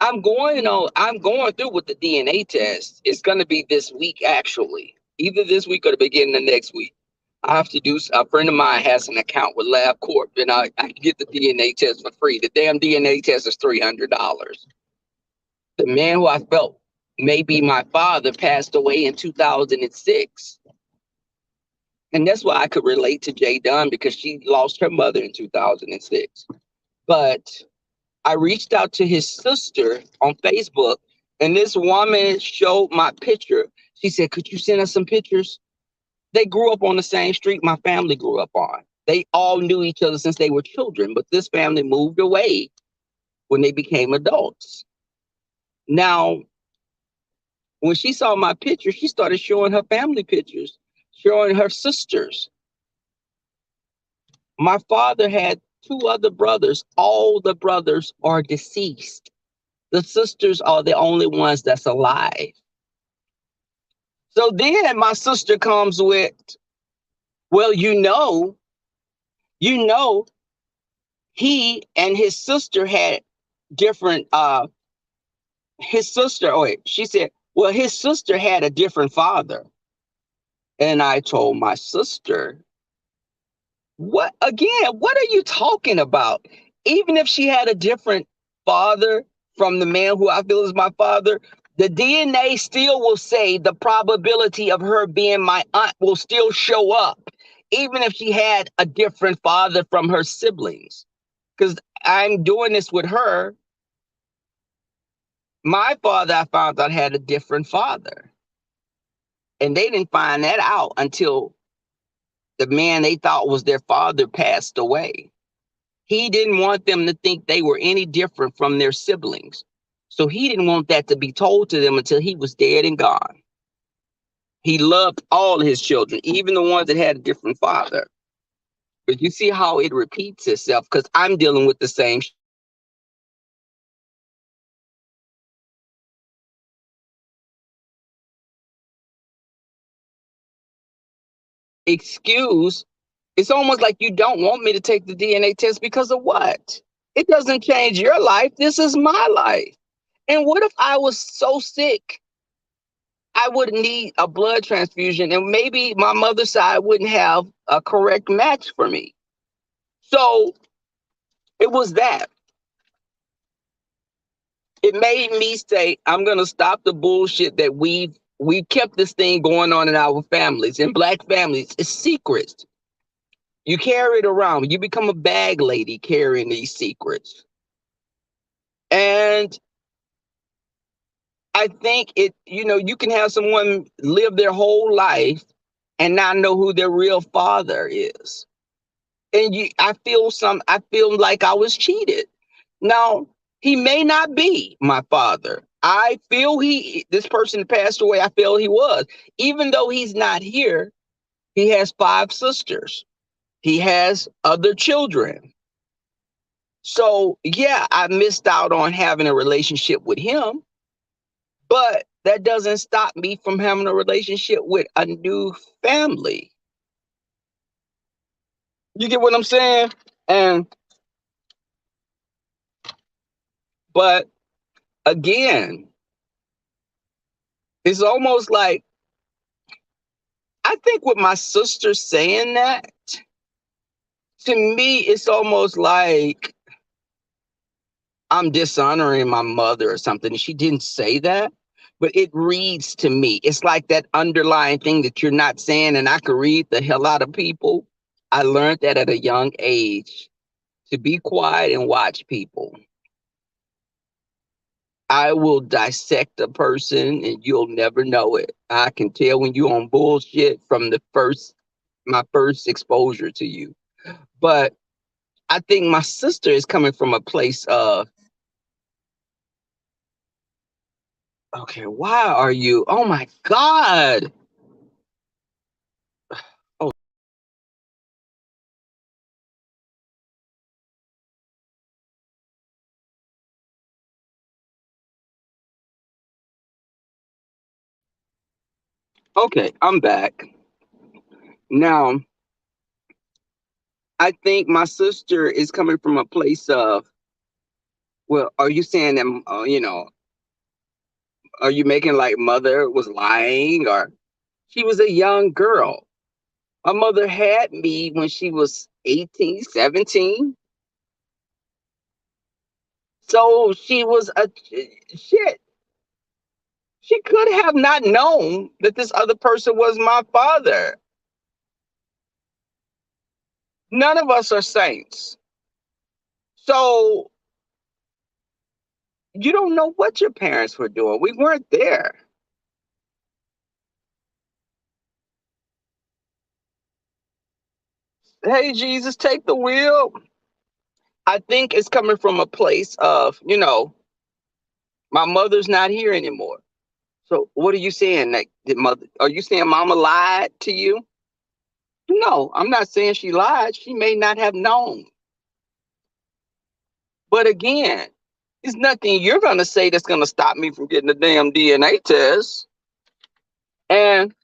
I'm going through with the DNA test. It's going to be this week, actually, either this week or the beginning of next week. I have to do. A friend of mine has an account with LabCorp, and I can get the DNA test for free. The damn DNA test is $300. The man who I felt may be my father passed away in 2006. And that's why I could relate to Jay Dunn, because she lost her mother in 2006. But I reached out to his sister on Facebook, and this woman showed my picture. She said, could you send us some pictures? They grew up on the same street my family grew up on. They all knew each other since they were children, but this family moved away when they became adults. Now, when she saw my picture, she started showing her family pictures, showing her sisters. My father had two other brothers. All the brothers are deceased. The sisters are the only ones that's alive. So then my sister comes with, well, he and his sister had different, she said, well, his sister had a different father. And I told my sister, what are you talking about? Even if she had a different father from the man who I feel is my father, the DNA still will say the probability of her being my aunt will still show up, even if she had a different father from her siblings. Because I'm doing this with her. My father, I found out, had a different father. And they didn't find that out until the man they thought was their father passed away. He didn't want them to think they were any different from their siblings. So he didn't want that to be told to them until he was dead and gone. He loved all his children, even the ones that had a different father. But you see how it repeats itself, because I'm dealing with the same excuse. It's almost like you don't want me to take the DNA test because of what? It doesn't change your life. This is my life. And what if I was so sick I would need a blood transfusion, and maybe my mother's side wouldn't have a correct match for me? So it was that. It made me say, I'm gonna stop the bullshit that we kept this thing going on in our families, in Black families. It's secrets. You carry it around. You become a bag lady carrying these secrets. And I think you can have someone live their whole life and not know who their real father is. And I feel like I was cheated. Now, he may not be my father. I feel this person passed away. I feel he was. Even though he's not here, he has 5 sisters. He has other children. So, yeah, I missed out on having a relationship with him, but that doesn't stop me from having a relationship with a new family. You get what I'm saying? And but again, it's almost like, I think with my sister saying that, to me, it's almost like I'm dishonoring my mother or something. She didn't say that, but it reads to me. It's like that underlying thing that you're not saying, and I could read the hell out of people. I learned that at a young age, to be quiet and watch people. I will dissect a person and you'll never know it. I can tell when you're on bullshit from my first exposure to you. But I think my sister is coming from a place of, okay, why are you? Oh my God. Oh, okay, I'm back. Now, I think my sister is coming from a place of, well, are you saying that, are you making like mother was lying, or she was a young girl? My mother had me when she was 18, 17. So she was a shit. She could have not known that this other person was my father. None of us are saints. So you don't know what your parents were doing. We weren't there. Hey, Jesus, take the wheel. I think it's coming from a place of, my mother's not here anymore. So what are you saying? Like, are you saying mama lied to you? No, I'm not saying she lied. She may not have known. But again, there's nothing you're going to say that's going to stop me from getting the damn DNA test. And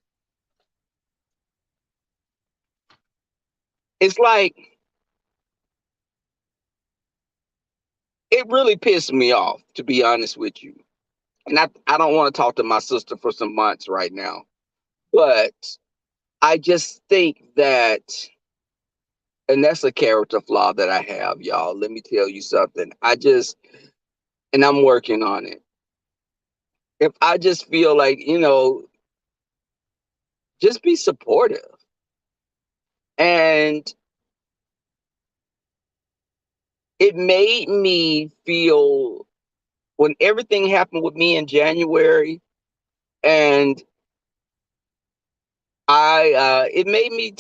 it's like, it really pissed me off, to be honest with you. And I don't want to talk to my sister for some months right now. But I just think that, and that's a character flaw that I have, y'all. Let me tell you something. And I'm working on it. If I just feel like, just be supportive. And it made me feel, when everything happened with me in January, and it made me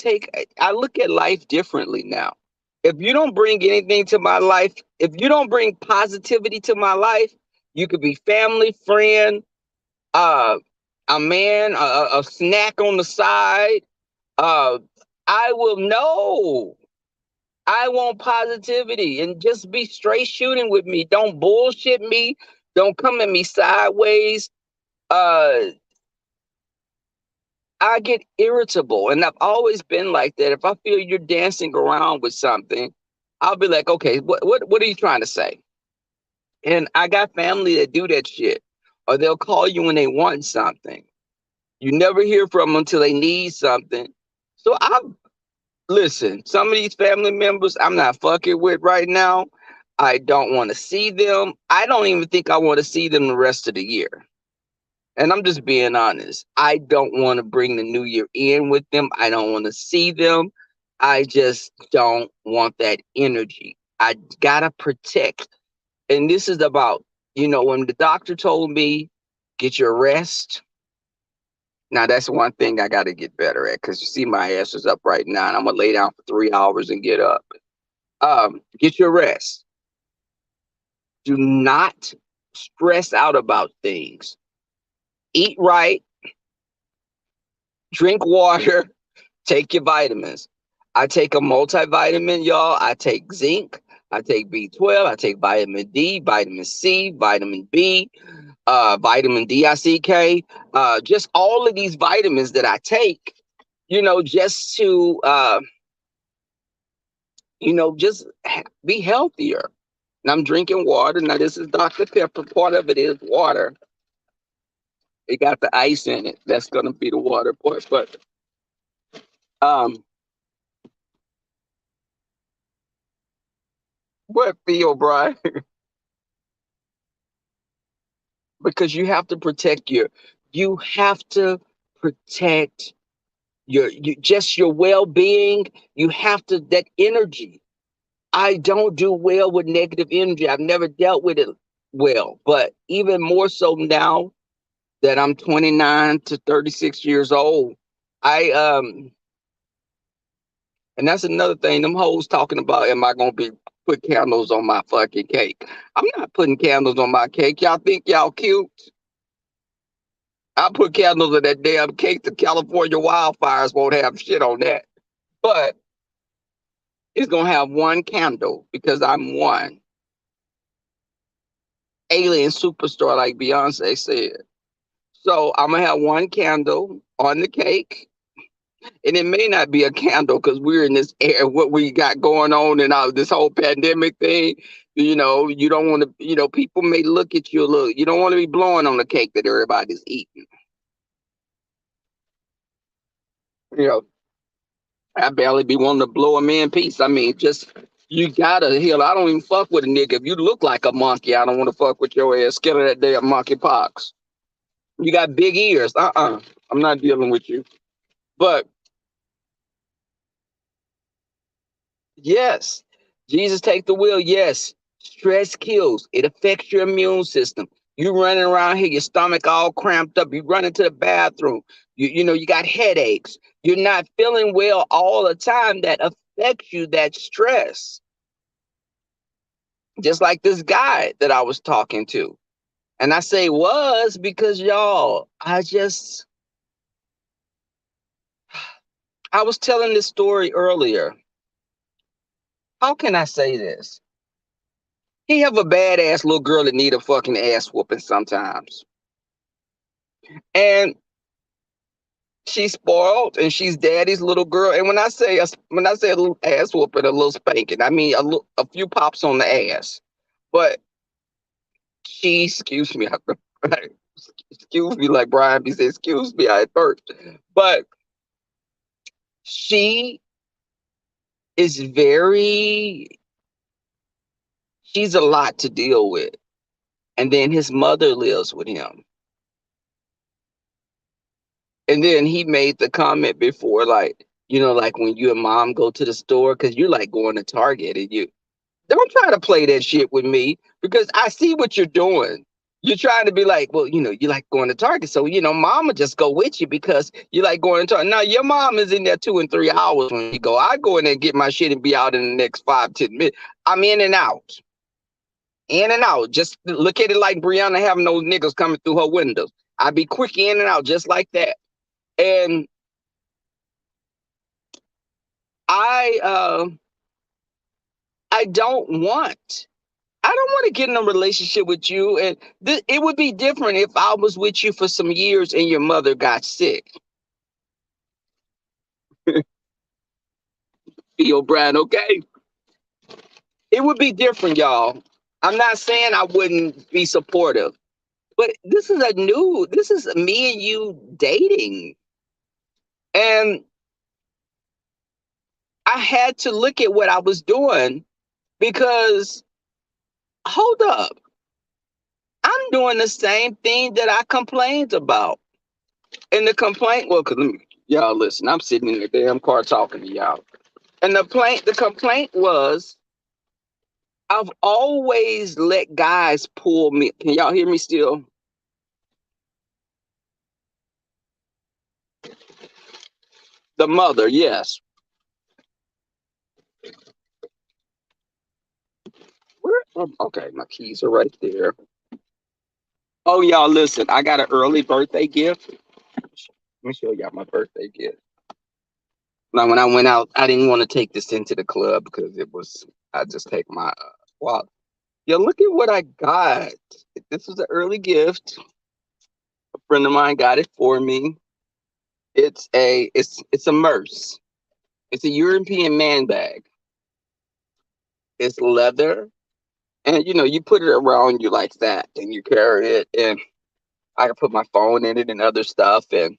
I look at life differently now. If you don't bring anything to my life, if you don't bring positivity to my life, You could be family, friend, uh, a man, a snack on the side. Uh, I will know. I want positivity and just be straight shooting with me. Don't bullshit me. Don't come at me sideways. Uh, I get irritable, and I've always been like that. If I feel you're dancing around with something, I'll be like, okay, what are you trying to say? And I got family that do that shit, or they'll call you when they want something. You never hear from them until they need something. So I listen. Some of these family members I'm not fucking with right now. I don't want to see them. I don't even think I want to see them the rest of the year. And I'm just being honest. I don't want to bring the new year in with them. I don't want to see them. I just don't want that energy. I gotta protect. And this is about, when the doctor told me, get your rest. Now that's one thing I gotta get better at, because you see my ass is up right now and I'm gonna lay down for 3 hours and get up. Get your rest. Do not stress out about things. Eat right, drink water, take your vitamins. I take a multivitamin, y'all. I take zinc, I take B12, I take vitamin D, vitamin C, vitamin B, vitamin DICK, just all of these vitamins that I take, just to, just be healthier. And I'm drinking water. Now, this is Dr. Pepper. Part of it is water. It got the ice in it. That's going to be the water part. But um, what feel, Brian? Because you have to protect just your well-being. You have to, that energy. I don't do well with negative energy. I've never dealt with it well, but even more so now that I'm 29 to 36 years old, I and that's another thing. Them hoes talking about, am I gonna be put candles on my fucking cake? I'm not putting candles on my cake. Y'all think y'all cute? I put candles on that damn cake. The California wildfires won't have shit on that. But it's gonna have one candle because I'm one alien superstar, like Beyonce said. So I'm gonna have one candle on the cake, and it may not be a candle because we're in this air. What we got going on and all this whole pandemic thing. You don't want to. People may look at you a little. You don't want to be blowing on the cake that everybody's eating. You know, I barely be wanting to blow a man piece. I mean, just you gotta heal. I don't even fuck with a nigga. If you look like a monkey, I don't want to fuck with your ass. Scared of that damn monkey pox. You got big ears. I'm not dealing with you. But yes, Jesus take the wheel. Yes, stress kills. It affects your immune system. You running around here, your stomach all cramped up. You running to the bathroom. You got headaches. You're not feeling well all the time. That affects you. That stress. Just like this guy that I was talking to. And I say was because y'all, I was telling this story earlier. How can I say this? He have a badass little girl that need a fucking ass whooping sometimes. And she's spoiled and she's daddy's little girl. And when I say a little ass whooping, a little spanking, I mean a few pops on the ass. But excuse me, excuse me, like Brian B said, excuse me, I burped. But she is she's a lot to deal with. And then his mother lives with him. And then he made the comment before, like, like when you and mom go to the store, because you're like going to Target and you don't try to play that shit with me because I see what you're doing. You're trying to be like, well, you like going to Target. So, mama just go with you because you like going to Target. Now, your mom is in there 2 and 3 hours when you go. I go in there and get my shit and be out in the next 5, 10 minutes. I'm in and out. in and out. Just look at it like Brianna having those niggas coming through her windows. I'd be quick in and out just like that. And I I don't want I don't want to get in a relationship with you. And it would be different if I was with you for some years and your mother got sick. B. O'Brien, okay? It would be different, y'all. I'm not saying I wouldn't be supportive, but this is me and you dating. And I had to look at what I was doing because, hold up, I'm doing the same thing that I complained about. And the complaint, well, because y'all listen, I'm sitting in the damn car talking to y'all. And the complaint was, I've always let guys pull me. Can y'all hear me still? The mother, yes. Okay, my keys are right there. Oh, y'all, listen, I got an early birthday gift. Let me show y'all my birthday gift. Now, when I went out, I didn't want to take this into the club because I just take my wallet. Yeah, look at what I got. This was an early gift. A friend of mine got it for me. It's a Merce. It's a European man bag. It's leather, and you put it around you like that, and you carry it, and I can put my phone in it and other stuff. And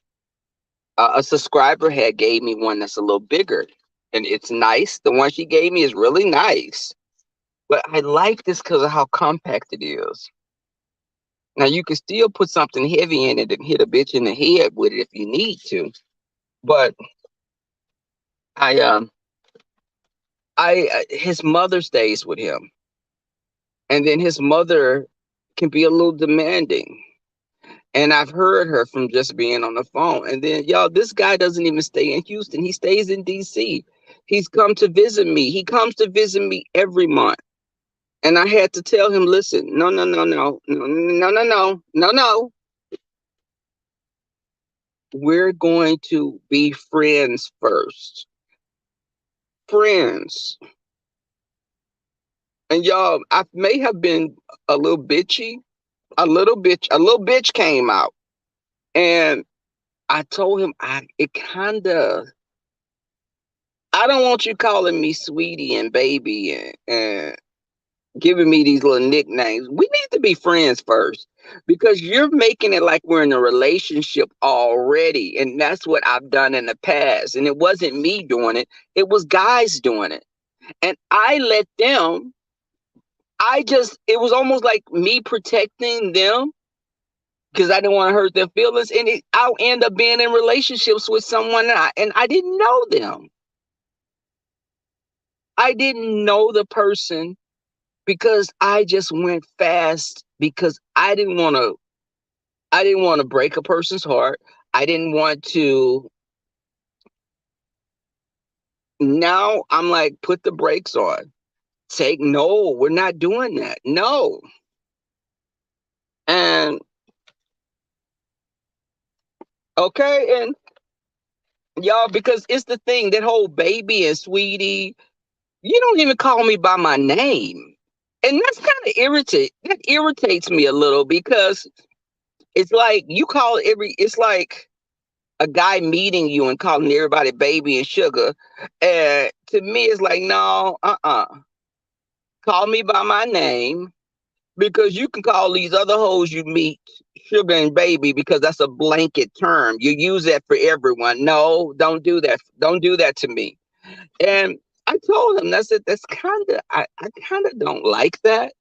a subscriber had gave me one that's a little bigger, and it's nice. The one she gave me is really nice, but I like this because of how compact it is. Now you can still put something heavy in it and hit a bitch in the head with it if you need to, but I his mother stays with him, and then his mother can be a little demanding. And I've heard her from just being on the phone. And then, y'all, this guy doesn't even stay in Houston. He stays in DC. He's come to visit me. He comes to visit me every month. And I had to tell him, listen, no, no, no, no, no, no, no, no, no, no. We're going to be friends first. Friends. And y'all, I may have been a little bitchy. A little bitch came out. And I told him I don't want you calling me sweetie and baby and giving me these little nicknames. We need to be friends first because you're making it like we're in a relationship already. And that's what I've done in the past. And it wasn't me doing it, it was guys doing it. And I let them, it was almost like me protecting them because I didn't want to hurt their feelings. And I'll end up being in relationships with someone and I didn't know them. I didn't know the person because I just went fast because I didn't want to break a person's heart. I didn't want to. Now I'm like, put the brakes on. No, we're not doing that. No. And okay, and y'all, because it's the thing, that whole baby and sweetie, you don't even call me by my name. And that's kind of that irritates me a little because it's like it's like a guy meeting you and calling everybody baby and sugar. And to me, it's like, no, call me by my name because you can call these other hoes you meet sugar and baby because that's a blanket term. You use that for everyone. No, don't do that. Don't do that to me. And I told him, that's it. I kind of don't like that.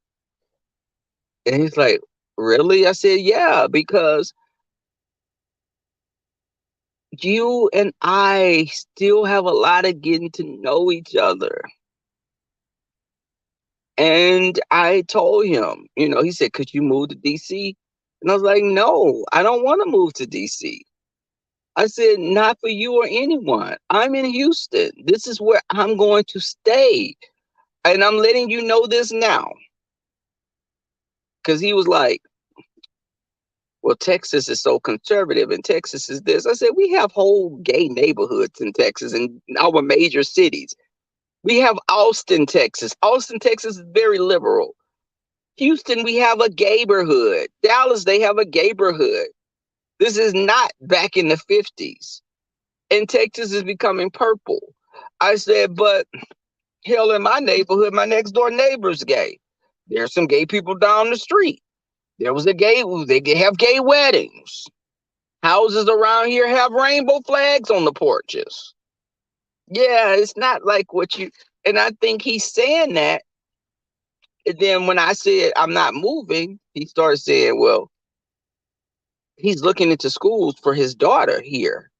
And he's like, really? I said, yeah, because you and I still have a lot of getting to know each other. And I told him, he said, could you move to DC? And I was like, no, I don't want to move to DC. I said, not for you or anyone. I'm in Houston. This is where I'm going to stay. And I'm letting you know this now. because he was like, well, Texas is so conservative and Texas is this. I said, we have whole gay neighborhoods in Texas and our major cities. We have Austin, Texas. Austin, Texas is very liberal. Houston, we have a gayborhood. Dallas, they have a gayborhood. This is not back in the 50s. And Texas is becoming purple. I said, but hell, in my neighborhood, my next door neighbor's gay. There's some gay people down the street. There was a gay, they have gay weddings. Houses around here have rainbow flags on the porches. Yeah, it's not like what you, and I think he's saying that. And then when I said I'm not moving, he started saying, well, he's looking into schools for his daughter here.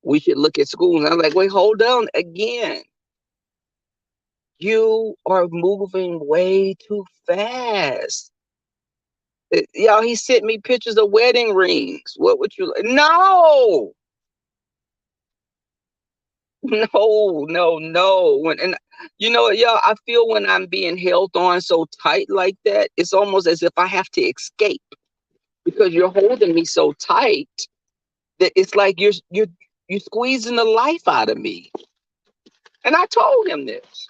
We should look at schools. And I'm like, wait, hold on again. You are moving way too fast. Y'all, he sent me pictures of wedding rings. What would you like? No, no. And you know, y'all, I feel when I'm being held on so tight like that, it's almost as if I have to escape because you're holding me so tight that it's like you're squeezing the life out of me. And I told him this.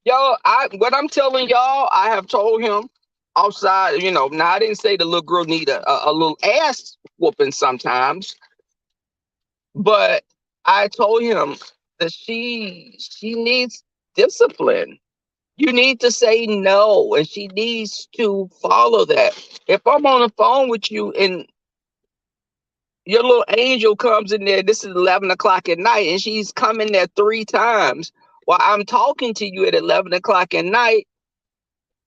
Y'all, what I'm telling y'all, I have told him outside, now I didn't say the little girl need a little ass whooping sometimes, but I told him that she needs discipline. You need to say no, and she needs to follow that. If I'm on the phone with you and your little angel comes in there, this is 11 o'clock at night, and she's coming there 3 times while I'm talking to you at 11 o'clock at night,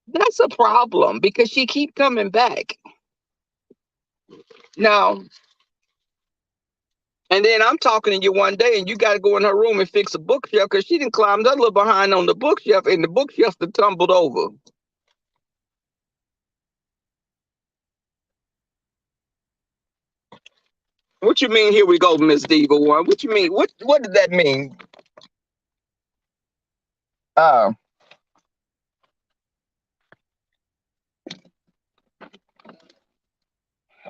that's a problem because she keep coming back. Now, and then I'm talking to you one day and you got to go in her room and fix a bookshelf because she didn't climb that little behind on the bookshelf and the bookshelf that tumbled over. What you mean? Here we go, Miss Diva One. What you mean? What did that mean? Uh,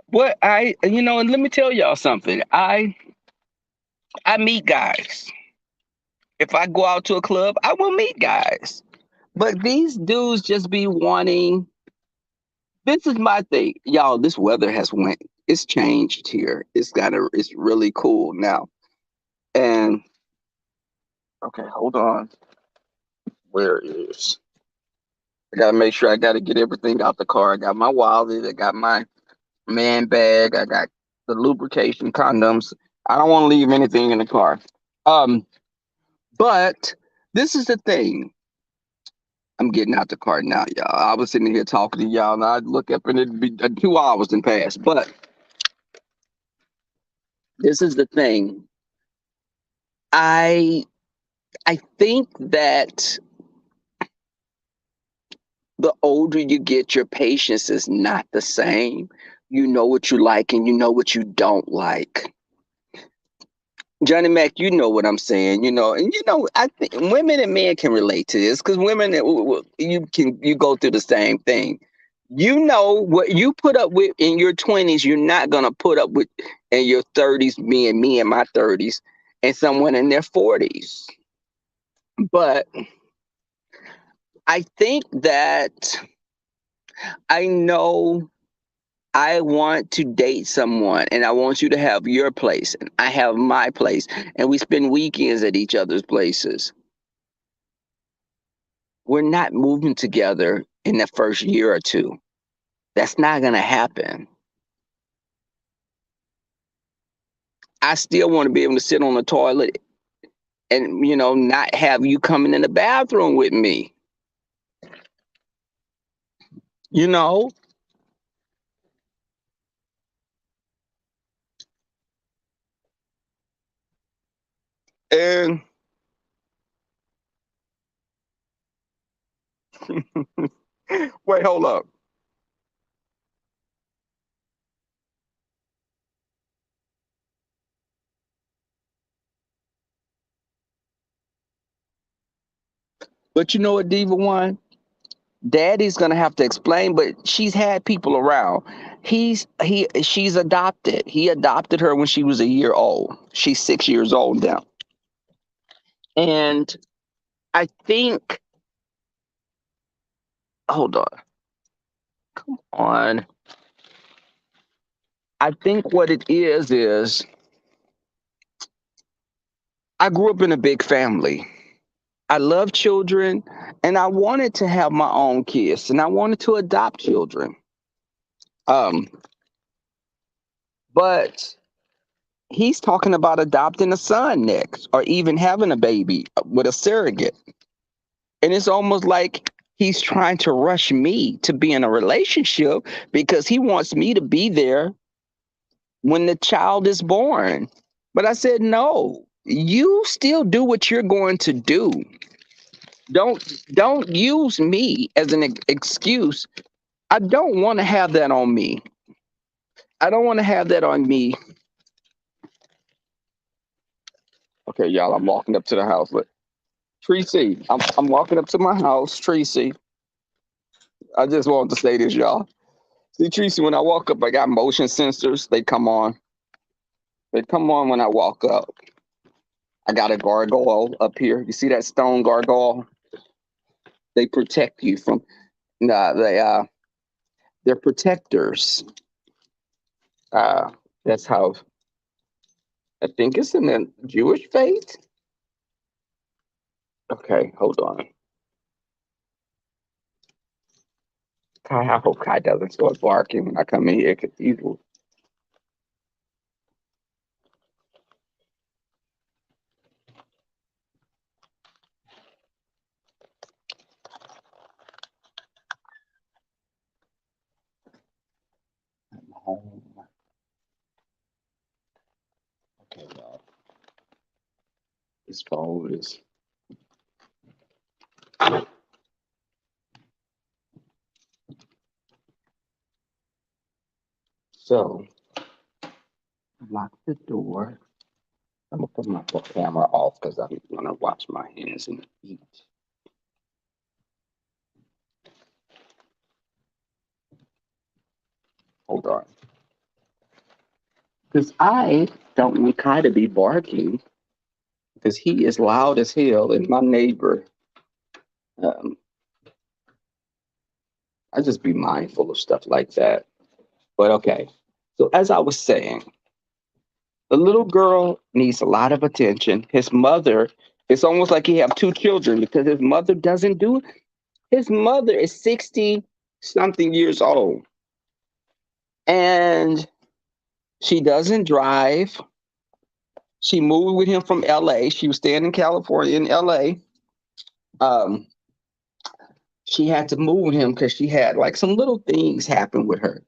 what and let me tell y'all something. I meet guys. If I go out to a club, I will meet guys. But these dudes just be wanting. This is my thing, y'all. This weather has went. It's changed here. It's really cool now. And okay, hold on. Where is? I gotta make sure I gotta get everything out the car. I got my wallet. I got my man bag. I got the lubrication condoms. I don't want to leave anything in the car. Um, but this is the thing. I'm getting out the car now, y'all. I was sitting here talking to y'all, and I'd look up and it'd be 2 hours and pass. But this is the thing. I I think that the older you get, your patience is not the same. You know what you like and you know what you don't like. Johnny Mac, you know what I'm saying, and I think women and men can relate to this because women, you go through the same thing. You know what you put up with in your 20s, you're not gonna put up with in your 30s, me in my 30s, and someone in their 40s. But I think that I know I want to date someone and I want you to have your place and I have my place and we spend weekends at each other's places. We're not moving together in the first year or two. That's not going to happen. I still want to be able to sit on the toilet and, not have you coming in the bathroom with me, you know? And wait, hold up. But you know what, Diva One? Daddy's gonna have to explain, but she's had people around. She's adopted. He adopted her when she was a year old. She's 6 years old now. And I think, hold on. I think what it is I grew up in a big family. I love children and I wanted to have my own kids and I wanted to adopt children. Um, but he's talking about adopting a son next or even having a baby with a surrogate. And it's almost like he's trying to rush me to be in a relationship because he wants me to be there when the child is born. But I said, no, you still do what you're going to do. Don't use me as an excuse. I don't want to have that on me. I don't want to have that on me. Okay, y'all, I'm walking up to the house. But Tracy, I'm walking up to my house. Tracy, I just wanted to say this, y'all. See, Tracy, when I walk up, I got motion sensors. They come on. They come on when I walk up. I got a gargoyle up here. You see that stone gargoyle? They protect you from. They're protectors. Uh, that's how I think it's in the Jewish faith. Okay, hold on. Kai, I hope Kai doesn't start barking when I come in here because he's. Home. Okay, y'all. This phone is. So, lock the door. I'm gonna put my camera off because I'm gonna wash my hands and eat. Hold on. Because I don't want Kai to be barking because he is loud as hell and my neighbor. Um, I just be mindful of stuff like that. But okay. So as I was saying, the little girl needs a lot of attention. His mother, it's almost like he have two children because his mother doesn't do it. His mother is 60 something years old. And she doesn't drive. She moved with him from LA. She was staying in California in LA. Um, she had to move with him because she had like some little things happen with her.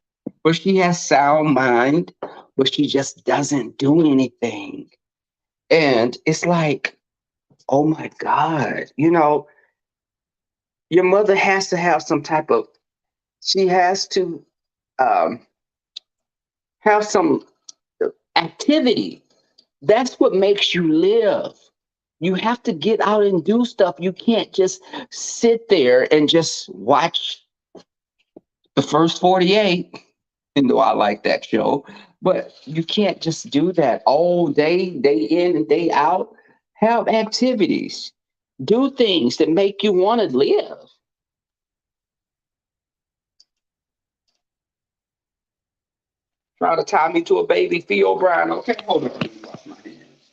But she has sound mind, but she just doesn't do anything. And it's like, oh my God, your mother has to have some type of, she has to um, have some activity. That's what makes you live. You have to get out and do stuff. You can't just sit there and just watch the first 48. Even though I like that show, but you can't just do that all day, day in and day out. Have activities, do things that make you want to live. Try to tie me to a baby Theo O'Brien. Okay, hold on. Let me wash my hands.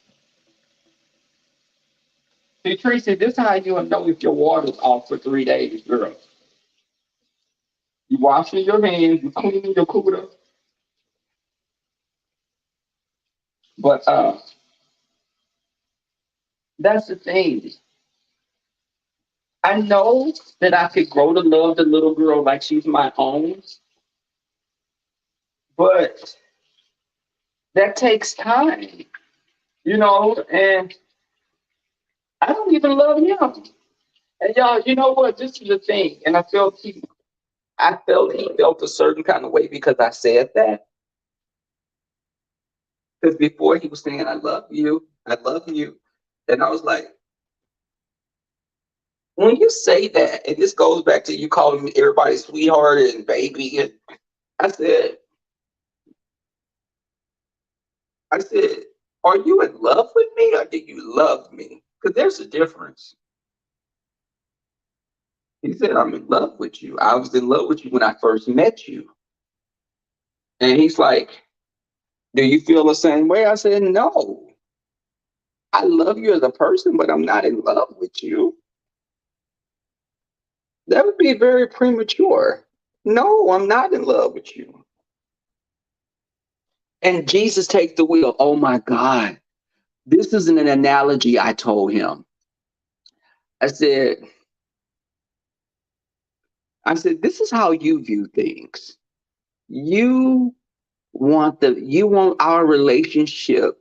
See, Tracy, this is how you know if your water's off for 3 days, girl. You washing your hands, you cleaning your cooter. But that's the thing. I know that I could grow to love the little girl like she's my own, but that takes time, and I don't even love him. And y'all, you know what? This is the thing. And I felt he felt a certain kind of way because I said that. Because before he was saying, I love you. I love you. And I was like, when you say that, and this goes back to you calling me everybody sweetheart and baby, and I said, I said, are you in love with me or do you love me? Because there's a difference. He said, I'm in love with you. I was in love with you when I first met you. And he's like, do you feel the same way? I said, no. I love you as a person, but I'm not in love with you. That would be very premature. No, I'm not in love with you. And Jesus take the wheel. Oh my God. This is an analogy I told him. I said, this is how you view things. You you want our relationship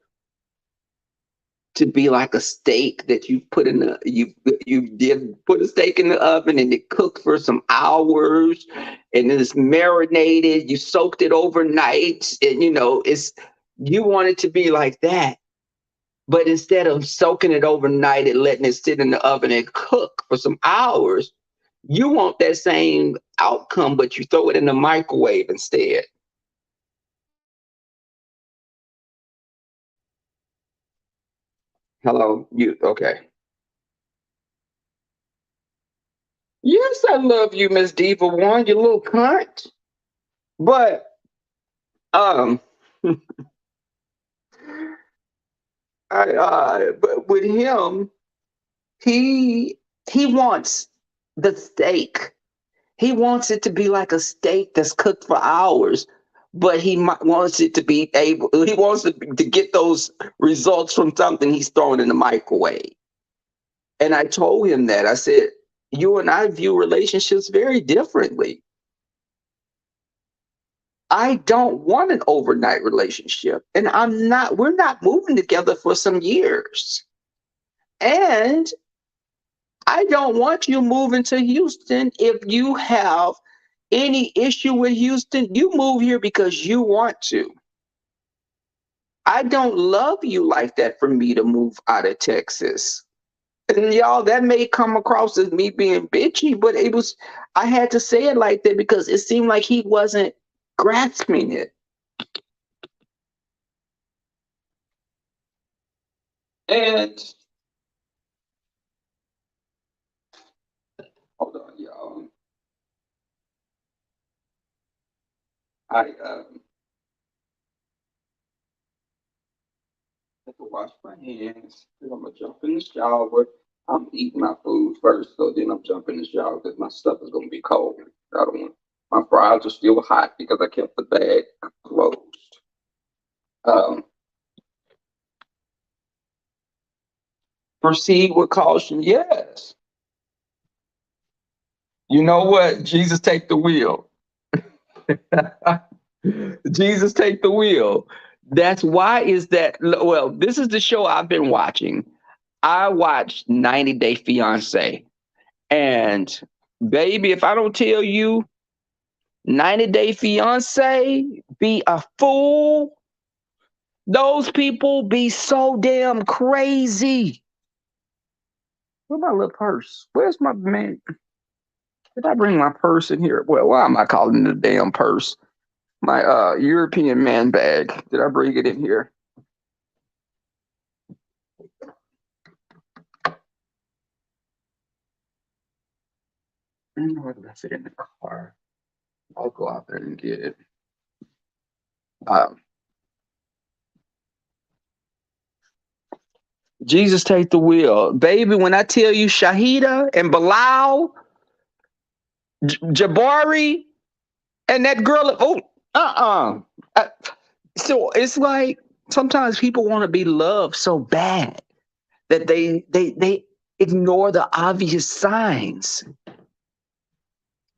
to be like a steak that you put in the you did put a steak in the oven and it cooked for some hours and then it's marinated, you soaked it overnight, and it's you want it to be like that. But instead of soaking it overnight and letting it sit in the oven and cook for some hours, you want that same outcome, but you throw it in the microwave instead. Hello, you okay? Yes, I love you, Miss Diva One, you little cunt. But um, but with him, he he wants the steak. He wants it to be like a steak that's cooked for hours, but wants it to be able. He wants to get those results from something he's throwing in the microwave. And I told him that. I said, "You and I view relationships very differently. I don't want an overnight relationship, and I'm not. We're not moving together for some years, and I don't want you moving to Houston if you have." Any issue with Houston, you move here because you want to. I don't love you like that for me to move out of Texas. And y'all, that may come across as me being bitchy, but I had to say it like that because it seemed like he wasn't grasping it. And hold on, y'all. I have to wash my hands. Then I'm gonna jump in the shower. I'm eating my food first, so then I'm jumping in the shower because my stuff is gonna be cold. I don't want my fries are still hot because I kept the bag closed. Um, Proceed with caution. Yes. You know what? Jesus take the wheel. Jesus take the wheel. That's why is that well, this is the show I've been watching. I watched 90 Day Fiance. And baby, if I don't tell you 90 Day Fiance be a fool, those people be so damn crazy. Where's my little purse? Where's my man? Did I bring my purse in here? Well, why am I calling it a damn purse? My European man bag. Did I bring it in here? Where did I fit in the car? I'll go out there and get it. Um, Jesus take the wheel. Baby, when I tell you Shahida and Bilal, Jabari, and that girl, oh, uh-uh. Uh, so it's like sometimes people want to be loved so bad that they ignore the obvious signs.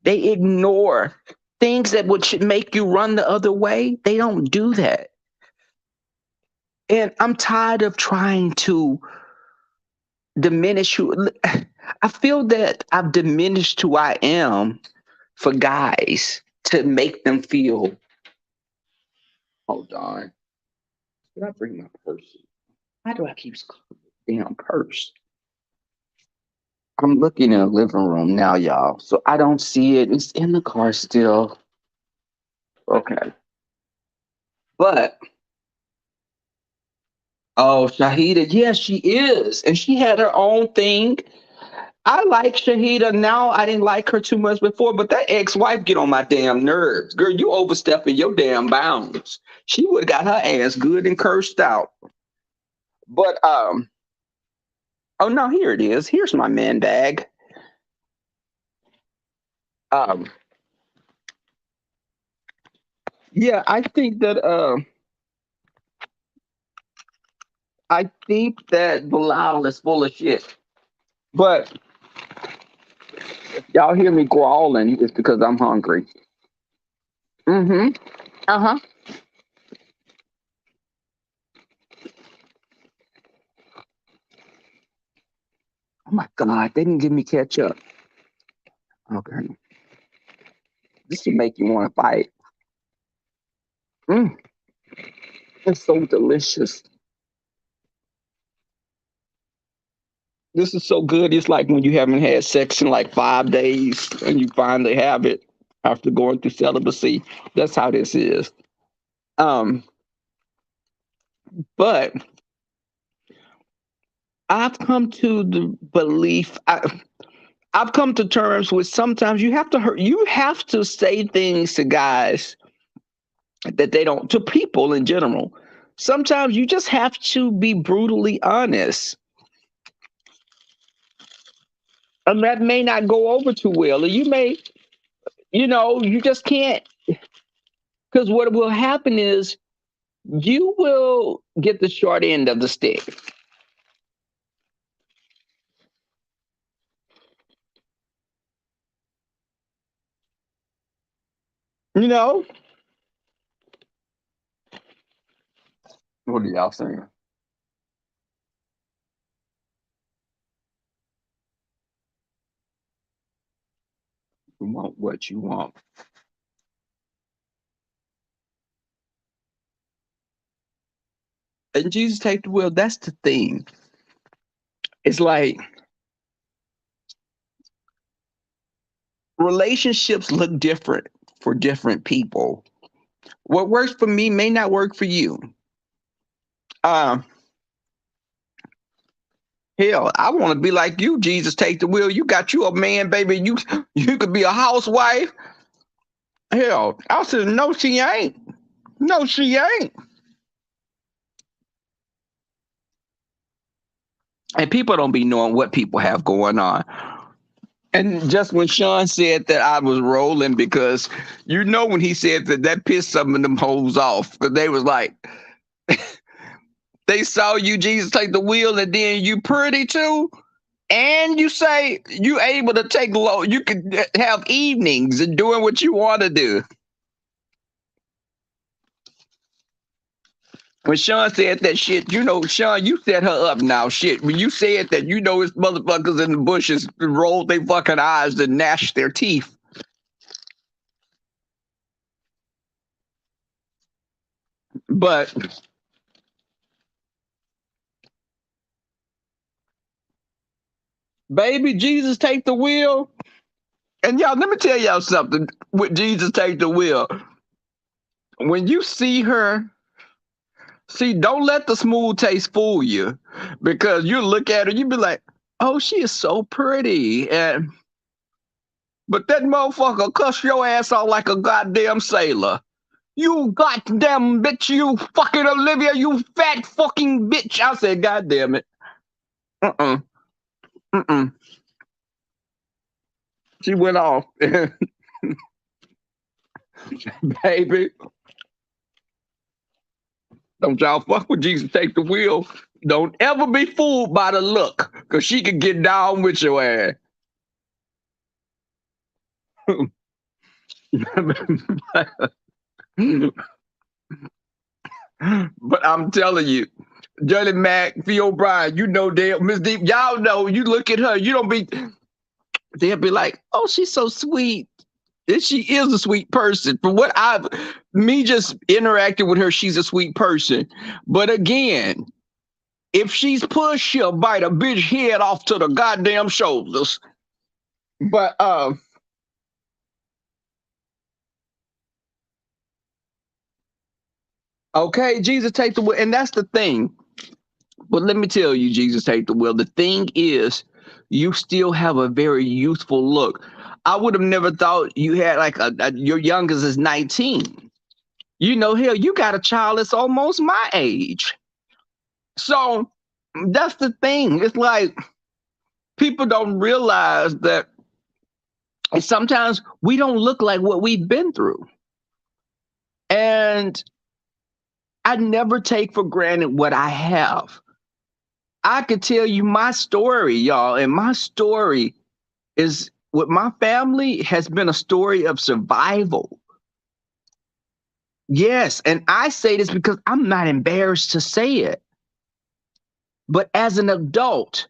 They ignore things that should make you run the other way. They don't do that. And I'm tired of trying to diminish who I feel that I've diminished who I am for guys to make them feel. Hold on. Did I bring my purse? Why do I keep damn purse? I'm looking in the living room now, y'all. So I don't see it. It's in the car still. Okay. But oh, Shahida, yes, she is. And she had her own thing. I like Shahida now. I didn't like her too much before, but that ex-wife get on my damn nerves. Girl, you overstepping your damn bounds. She would have got her ass good and cursed out. But oh no, here it is. Here's my man bag. Um, yeah, I think that Bilal is full of shit. But y'all hear me growling, it's because I'm hungry. Mm-hmm. Uh-huh. Oh my God, they didn't give me ketchup. Okay. This will make you want to fight. Mm, it's so delicious. This is so good. It's like when you haven't had sex in like 5 days and you finally have it after going through celibacy. That's how this is. Um, but I've come to the belief I've come to terms with sometimes you have to say things to guys that they don't to people in general. Sometimes you just have to be brutally honest. And that may not go over too well. Or you may, you just can't because what will happen is you will get the short end of the stick. You know? What are y'all saying? You want what you want. And Jesus take the wheel. That's the thing. It's like relationships look different for different people. What works for me may not work for you. Um, Hell, I want to be like you. Jesus, take the wheel. You got you a man, baby. You could be a housewife. Hell, I said no, she ain't. No, she ain't. And people don't be knowing what people have going on. And just when Sean said that, I was rolling because when he said that, that pissed some of them hoes off because they was like, they saw you, Jesus, take the wheel, and then you pretty too. And you say you able to take low, you could have evenings and doing what you want to do. When Sean said that shit, Sean, you set her up now. Shit, when you said that, it's motherfuckers in the bushes rolled their fucking eyes and gnashed their teeth. But baby, Jesus take the wheel. And y'all, let me tell y'all something. With Jesus take the wheel, when you see her, don't let the smooth taste fool you, because you look at her, you be like, "Oh, she is so pretty," but that motherfucker cuss your ass out like a goddamn sailor. You goddamn bitch, you fucking Olivia, you fat fucking bitch. I said, goddamn it. Uh-uh. Mm-mm. She went off. Baby, don't y'all fuck with Jesus take the wheel. Don't ever be fooled by the look, because she could get down with your ass. But I'm telling you, Jolly Mac, Theo O'Brien, Miss Deep, y'all know, you look at her, they'll be like, oh, she's so sweet. And she is a sweet person. From what me just interacting with her, she's a sweet person. But again, If she's pushed, she'll bite a bitch head off to the goddamn shoulders. But okay, Jesus take the wheel, and that's the thing. But let me tell you, Jesus take the wheel. The thing is, you still have a very youthful look. I would have never thought you had like your youngest is 19. You know, hell, you got a child that's almost my age. So that's the thing. It's like people don't realize that sometimes we don't look like what we've been through. And I never take for granted what I have. I could tell you my story, y'all, and my story is with my family has been a story of survival. Yes, and I say this because I'm not embarrassed to say it. But as an adult,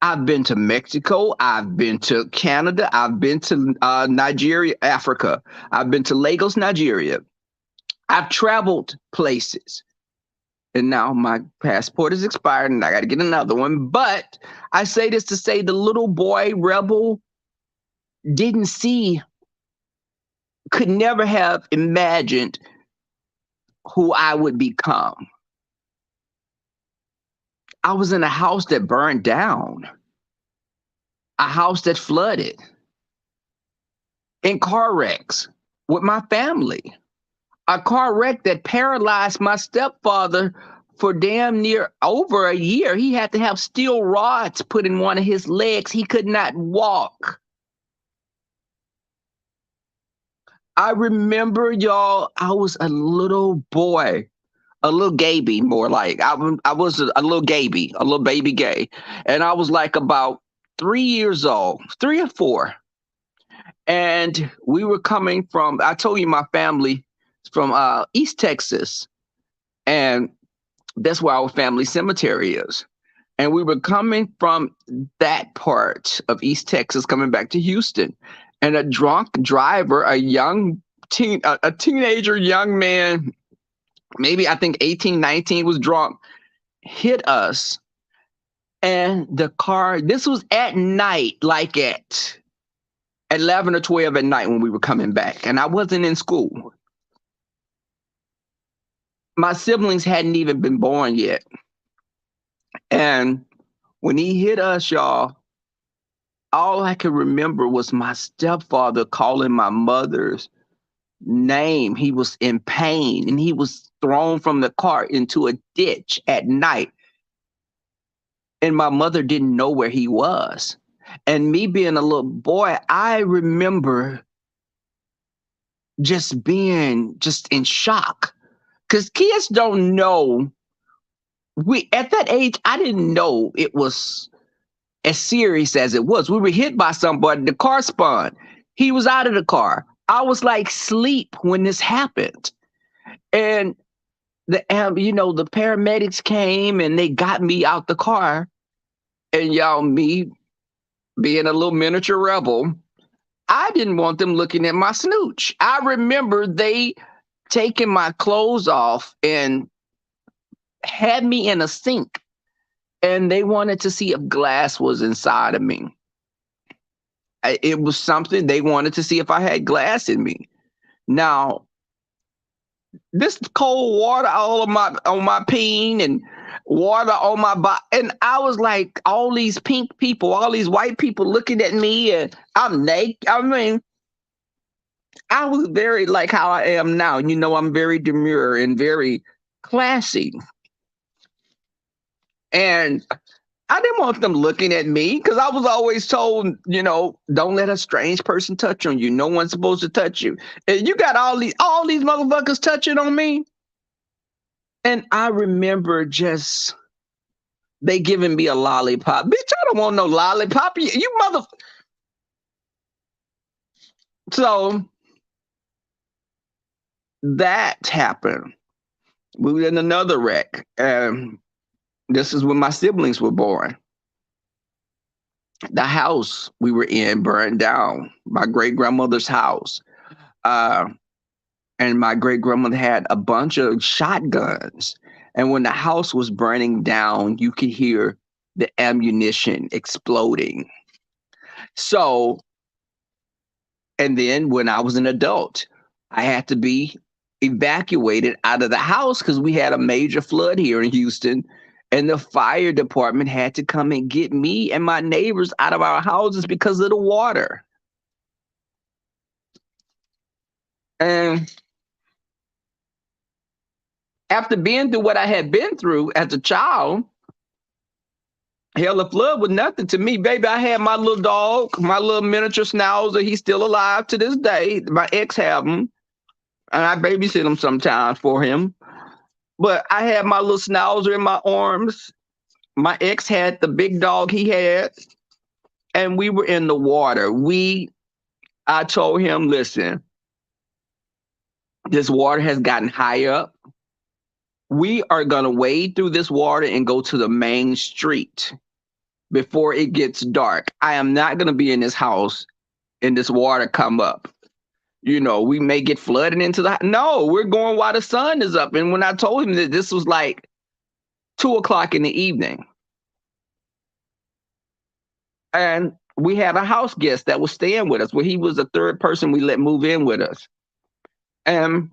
I've been to Mexico, I've been to Canada, I've been to Nigeria, Africa, I've been to Lagos, Nigeria. I've traveled places. And now my passport is expired and I got to get another one. But I say this to say the little boy rebel didn't see, could never have imagined who I would become. I was in a house that burned down, a house that flooded, in car wrecks with my family, a car wreck that paralyzed my stepfather for damn near over a year. He had to have steel rods put in one of his legs. He could not walk. I remember, y'all, I was a little boy, a little gaby, more like I was a little gaby, a little baby gay. And I was like about 3 years old, 3 or 4. And we were coming from, I told you my family is from East Texas. And that's where our family cemetery is. And we were coming from that part of East Texas, coming back to Houston. And a drunk driver, a teenager, young man, maybe I think 18, 19, was drunk, hit us. And the car, this was at night, like at 11 or 12 at night when we were coming back. And I wasn't in school. My siblings hadn't even been born yet. And when he hit us, y'all, all I could remember was my stepfather calling my mother's name. He was in pain and he was thrown from the car into a ditch at night. And my mother didn't know where he was. And me being a little boy, I remember just being just in shock. Because kids don't know. At that age, I didn't know it was as serious as it was. We were hit by somebody, the car spun. He was out of the car. I was like sleep when this happened. And the paramedics came and they got me out the car. And y'all, me being a little miniature rebel, I didn't want them looking at my snooch. I remember they taking my clothes off and had me in a sink. And they wanted to see if glass was inside of me. It was something they wanted to see if I had glass in me. Now, this cold water all on my peen and water on my body, and I was like, all these pink people, all these white people looking at me, and I'm naked. I mean, I was very like how I am now. You know, I'm very demure and very classy, and I didn't want them looking at me because I was always told, don't let a strange person touch on you. No one's supposed to touch you. And you got all these motherfuckers touching on me. And I remember just they giving me a lollipop. Bitch, I don't want no lollipop. You mother. So that happened. We were in another wreck. And this is when my siblings were born. The house we were in burned down, my great grandmother's house. and my great grandmother had a bunch of shotguns. And when the house was burning down, you could hear the ammunition exploding. So, and then when I was an adult, I had to be evacuated out of the house because we had a major flood here in Houston. And the fire department had to come and get me and my neighbors out of our houses because of the water. And after being through what I had been through as a child, hell, the flood was nothing to me, baby. I had my little dog, my little miniature schnauzer. He's still alive to this day. My ex have him, and I babysit him sometimes for him. But I had my little schnauzer in my arms. My ex had the big dog he had, and we were in the water. I told him, listen, this water has gotten high up. We are gonna wade through this water and go to the main street before it gets dark. I am not gonna be in this house and this water come up. You know, we may get flooded into the. No, we're going while the sun is up. And when I told him that this was like 2 o'clock in the evening, and we had a house guest that was staying with us, where he was the third person we let move in with us. And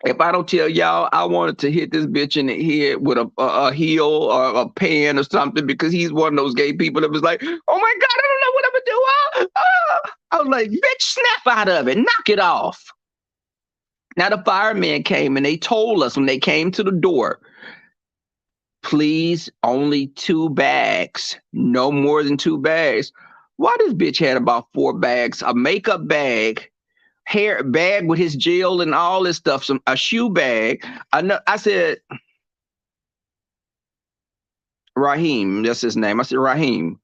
if I don't tell y'all, I wanted to hit this bitch in the head with a heel or a pan or something, because he's one of those gay people that was like, oh my God, I don't know what I'm gonna do. I was like, bitch, snap out of it, knock it off. Now the firemen came and they told us when they came to the door, please, only 2 bags, no more than 2 bags. Why this bitch had about 4 bags, a makeup bag, hair bag with his gel and all this stuff, a shoe bag. I said, Raheem, that's his name. I said, Raheem.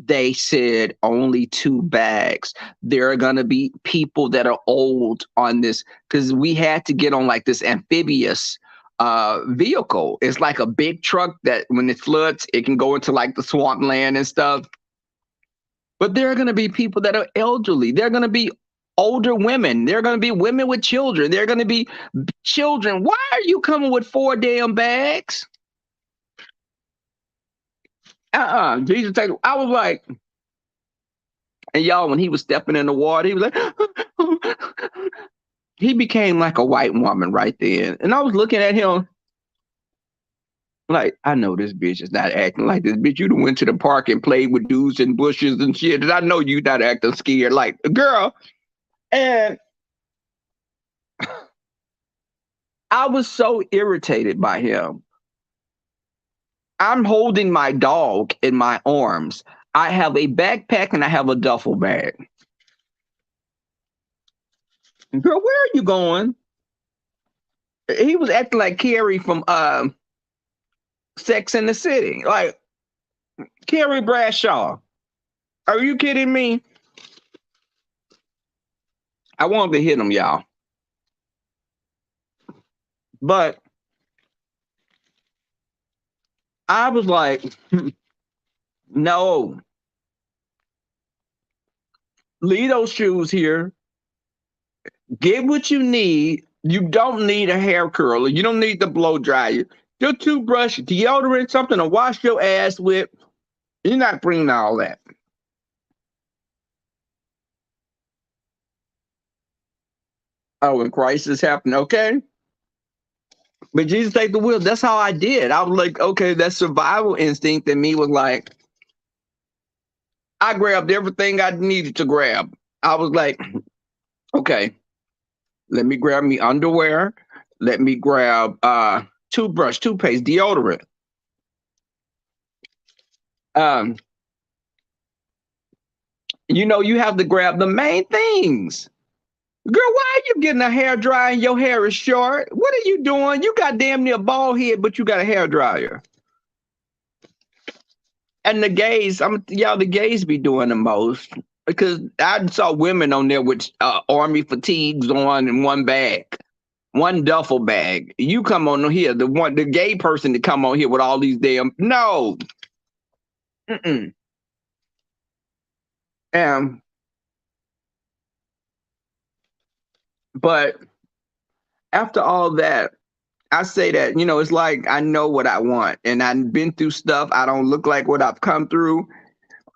They said only 2 bags. There are gonna be people that are old on this, because we had to get on like this amphibious vehicle. It's like a big truck that when it floods, it can go into like the swamp land and stuff. But there are gonna be people that are elderly. There are gonna be older women. There are gonna be women with children. There are gonna be children. Why are you coming with 4 damn bags? Jesus, I was like, and y'all, when he was stepping in the water, he was like, he became like a white woman right then. And I was looking at him like, I know this bitch is not acting like this. Bitch, you done went to the park and played with dudes and bushes and shit. And I know you not acting scared like a girl. And I was so irritated by him. I'm holding my dog in my arms. I have a backpack and I have a duffel bag. Girl, where are you going? He was acting like Carrie from Sex and the City. Like, Carrie Bradshaw. Are you kidding me? I wanted to hit him, y'all. But I was like, no. Leave those shoes here. Get what you need. You don't need a hair curler. You don't need the blow dryer. Your toothbrush, deodorant, something to wash your ass with. You're not bringing all that. Oh, when crisis happened, okay. But Jesus take the wheel. That's how I did. I was like, okay, that survival instinct in me was like, I grabbed everything I needed to grab. I was like, okay, let me grab me underwear. Let me grab toothbrush, toothpaste, deodorant. Um, you have to grab the main things. Girl, why are you getting a hair dryer and your hair is short? What are you doing? You got damn near a bald head, but you got a hair dryer. And the gays, the gays be doing the most, because I saw women on there with army fatigues on in one bag, one duffel bag. You come on here, the gay person to come on here with all these damn no. Mm-mm. And But after all that, I say that, it's like I know what I want and I've been through stuff. I don't look like what I've come through.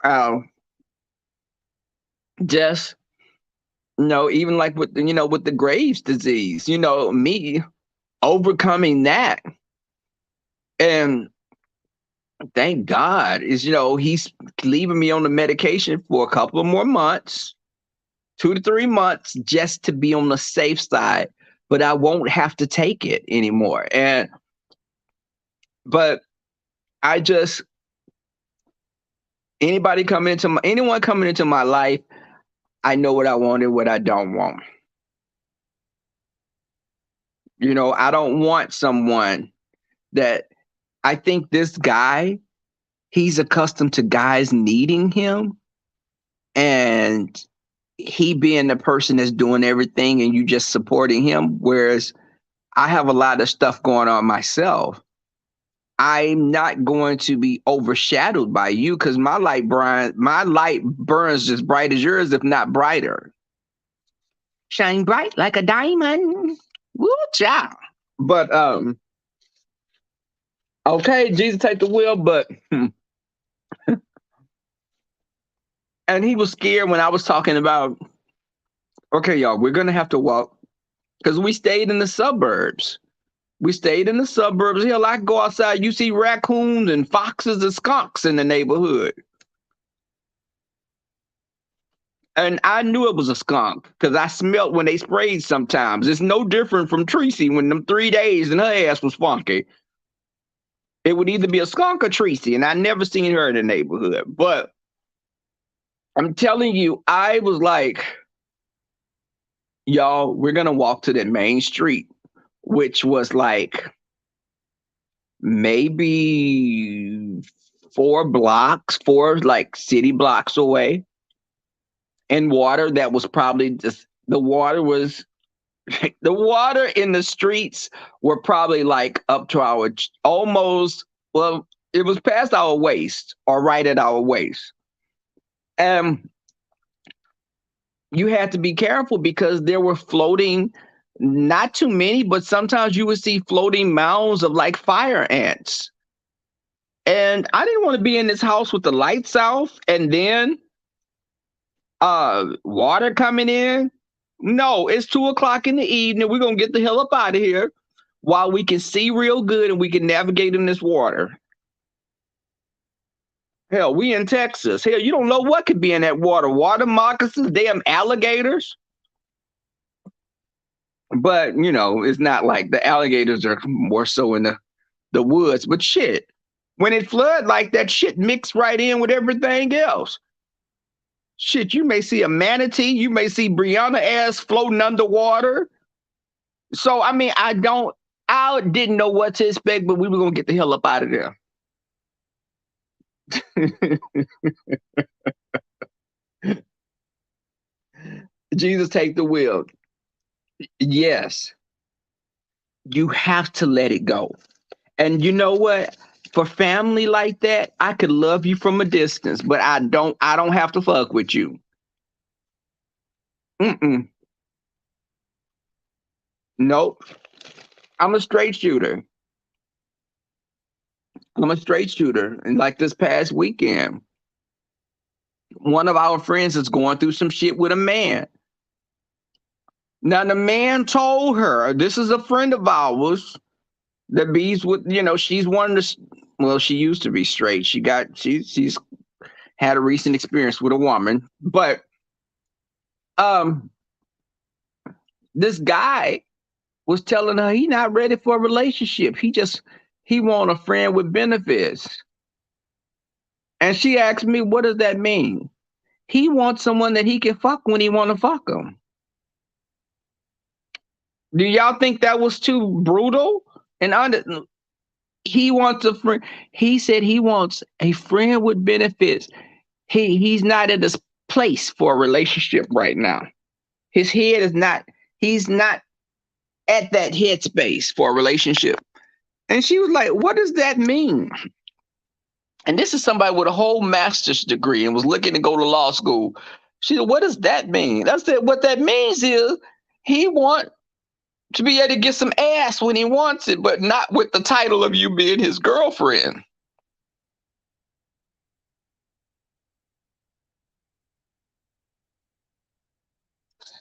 Uh, just, even like with the Graves disease, me overcoming that. And thank God is, he's leaving me on the medication for a couple of more months, 2 to 3 months, just to be on the safe side. But I won't have to take it anymore. But I just anyone coming into my life, I know what I want and what I don't want. I don't want someone that I think this guy, he's accustomed to guys needing him and he being the person that's doing everything and you just supporting him. Whereas I have a lot of stuff going on myself. I'm not going to be overshadowed by you because my light burns just bright as yours, if not brighter. Shine bright like a diamond. Woo child. But okay, Jesus take the wheel, but and he was scared when I was talking about, okay, y'all, we're gonna have to walk because we stayed in the suburbs. Hell, I go outside, you see raccoons and foxes and skunks in the neighborhood. And I knew it was a skunk because I smelt when they sprayed sometimes. It's no different from Tracy when them 3 days and her ass was funky. It would either be a skunk or Tracy, and I never seen her in the neighborhood. But I'm telling you, I was like, y'all, we're going to walk to that main street, which was like maybe 4 like city blocks away. And water that was probably just, the water in the streets were probably like up to our almost, well, it was past our waist or right at our waist. And you had to be careful because there were floating, not too many, but sometimes you would see floating mounds of like fire ants. And I didn't want to be in this house with the lights off and then water coming in. No, it's 2 o'clock in the evening. We're gonna get the hell up out of here while we can see real good and we can navigate in this water. Hell, we in Texas. Hell, you don't know what could be in that water. Water moccasins, damn alligators. But it's not like the alligators are more so in the woods. But shit, when it flood like that, shit mixed right in with everything else. Shit, you may see a manatee, you may see Brianna ass floating underwater. So I mean, I didn't know what to expect, but we were gonna get the hell up out of there. Jesus take the wheel. Yes, you have to let it go. And you know what? For family like that, I could love you from a distance, but I don't have to fuck with you. Mm-mm. Nope. I'm a straight shooter. And like this past weekend, one of our friends is going through some shit with a man. Now the man told her, this is a friend of ours that bees with, she's one of the, well, she used to be straight. She's had a recent experience with a woman, but this guy was telling her he not ready for a relationship. He want a friend with benefits. And she asked me, what does that mean? He wants someone that he can fuck when he want to fuck him. Do y'all think that was too brutal? And he wants a friend. He said he wants a friend with benefits. He's not in this place for a relationship right now. His head is not, he's not at that headspace for a relationship. And she was like, what does that mean? And this is somebody with a whole master's degree and was looking to go to law school. She said, what does that mean? I said, what that means is He want to be able to get some ass when he wants it, but not with the title of you being his girlfriend.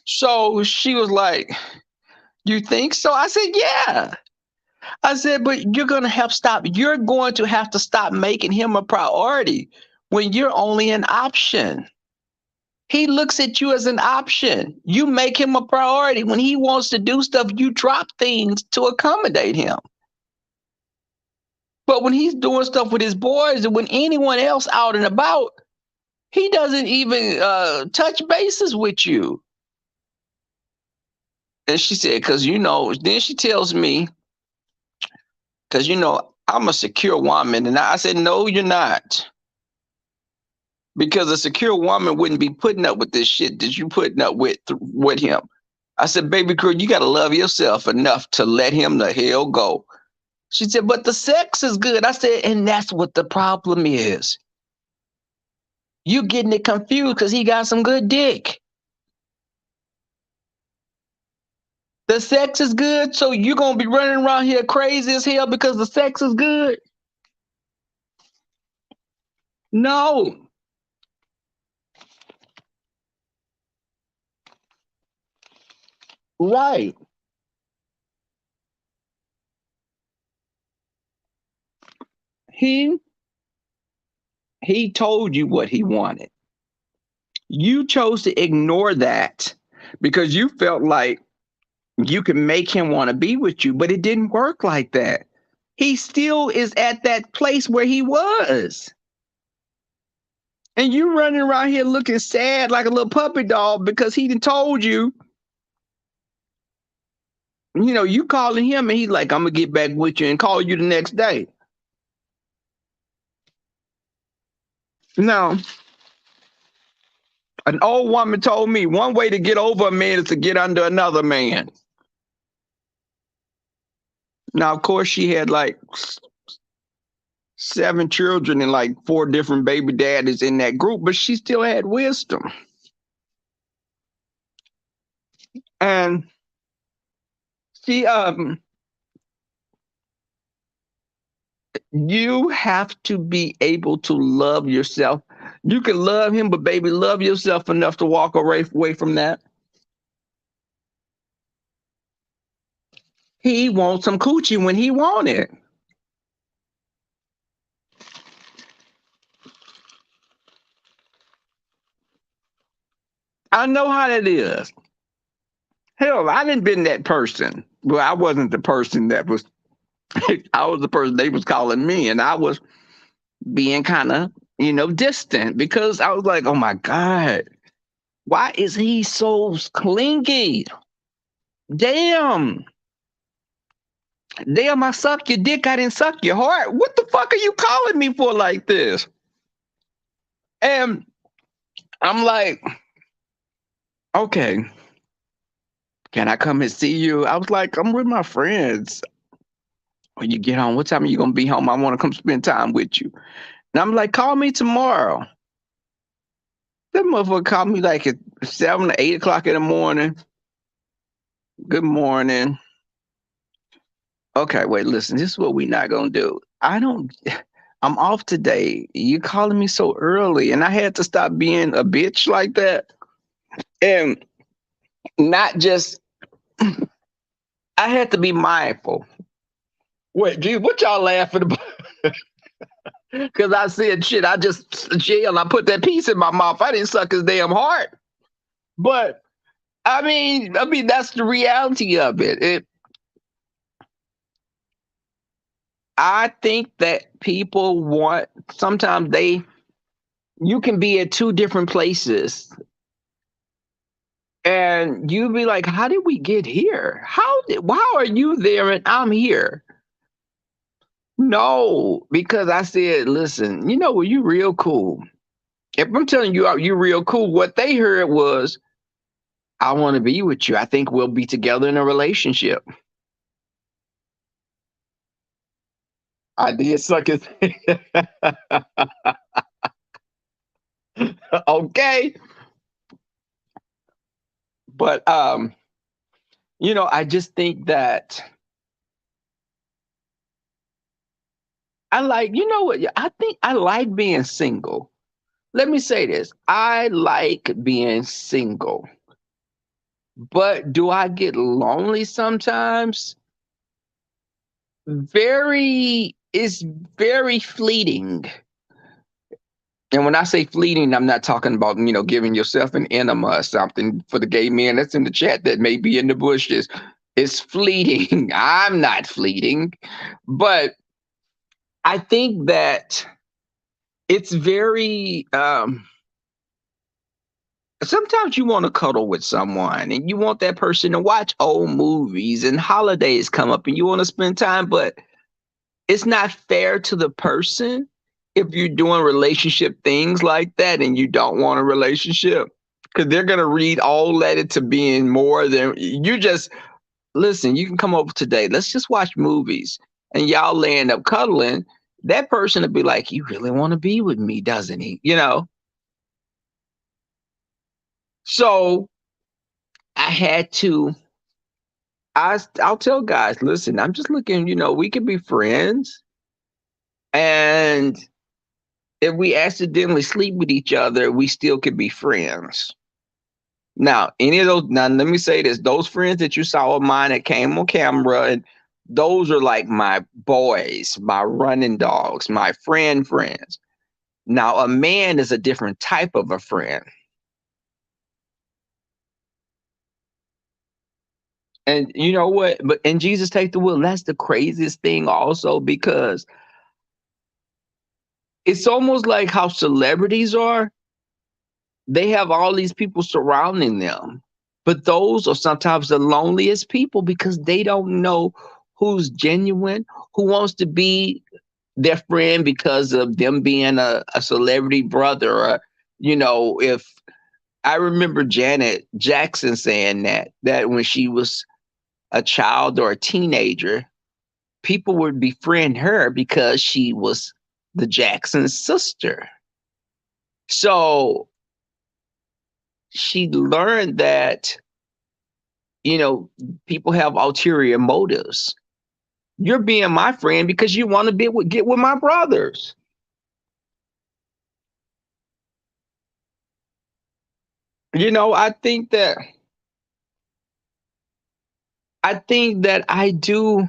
So she was like, "You think so?" I said, "Yeah." I said, "But you're going to have stop. You're going to have to stop making him a priority when you're only an option. He looks at you as an option. You make him a priority. When he wants to do stuff, you drop things to accommodate him. But when he's doing stuff with his boys and when anyone else out and about, he doesn't even touch bases with you." And she said, "Because, then she tells me, because, I'm a secure woman." And I said, "No, you're not. Because a secure woman wouldn't be putting up with this shit that you putting up with him." I said, "Baby girl, you got to love yourself enough to let him the hell go." She said, "But the sex is good." I said, "And that's what the problem is. You getting it confused because he got some good dick. The sex is good, so you're going to be running around here crazy as hell because the sex is good? No." Right. He he told you what he wanted. You chose to ignore that because you felt like you could make him want to be with you, but it didn't work like that. He still is at that place where he was. And you running around here looking sad like a little puppy dog because he done told you, you calling him and he's like, "I'm going to get back with you," and call you the next day. Now, an old woman told me one way to get over a man is to get under another man. Now, of course, she had like 7 children and like 4 different baby daddies in that group, but she still had wisdom. And she you have to be able to love yourself. You can love him, but baby, love yourself enough to walk away from that. He wants some coochie when he want it. I know how that is. Hell, I didn't been that person. Well, I wasn't the person that was. I was the person they was calling me, and I was being kind of, distant because I was like, "Oh my God, why is he so clingy? Damn, damn, I suck your dick. I didn't suck your heart. What the fuck are you calling me for like this?" And I'm like, "Okay, can I come and see you?" I was like, "I'm with my friends. When you get home, what time are you gonna be home? I want to come spend time with you." And I'm like, "Call me tomorrow." That motherfucker called me like at 7 or 8 o'clock in the morning. "Good morning." "Okay, wait, listen, this is what we not gonna do. I'm off today. You calling me so early." And I had to stop being a bitch like that. And not just I had to be mindful. Wait, dude, what y'all laughing about? Because I said shit, I just jail. I put that piece in my mouth. I didn't suck his damn heart. But I mean, that's the reality of it. I think that people want sometimes you can be at 2 different places and you be like, "How did we get here? How are you there and I'm here?" No, because I said, "Listen, well, you real cool." If I'm telling you you real cool, what they heard was, "I want to be with you. I think we'll be together in a relationship." I did suck his okay. But I just think that I like, you know what? I think I like being single. Let me say this. I like being single. But do I get lonely sometimes? It's very fleeting. And when I say fleeting, I'm not talking about, giving yourself an enema or something for the gay men that's in the chat that may be in the bushes. It's fleeting. I'm not fleeting. But I think that it's very sometimes you want to cuddle with someone and you want that person to watch old movies and holidays come up and you want to spend time, but it's not fair to the person if you're doing relationship things like that and you don't want a relationship because they're going to read all that into being more than you. Just listen, you can come over today, let's just watch movies, and y'all land up cuddling. That person will be like, he really want to be with me, doesn't he? So I had to I'll tell guys, listen, I'm just looking, we can be friends. And if we accidentally sleep with each other, we still could be friends. Now, let me say this, those friends that you saw of mine that came on camera, and those are like my boys, my running dogs, my friends. Now, a man is a different type of a friend. And you know what? But and Jesus take the wheel. That's the craziest thing also, because it's almost like how celebrities are. They have all these people surrounding them, but those are sometimes the loneliest people because they don't know who's genuine, who wants to be their friend because of them being a celebrity brother. Or, if I remember Janet Jackson saying that when she was a child or a teenager, people would befriend her because she was the Jackson's sister. So she learned that, you know, people have ulterior motives. You're being my friend because you want to get with my brothers. I think that I do.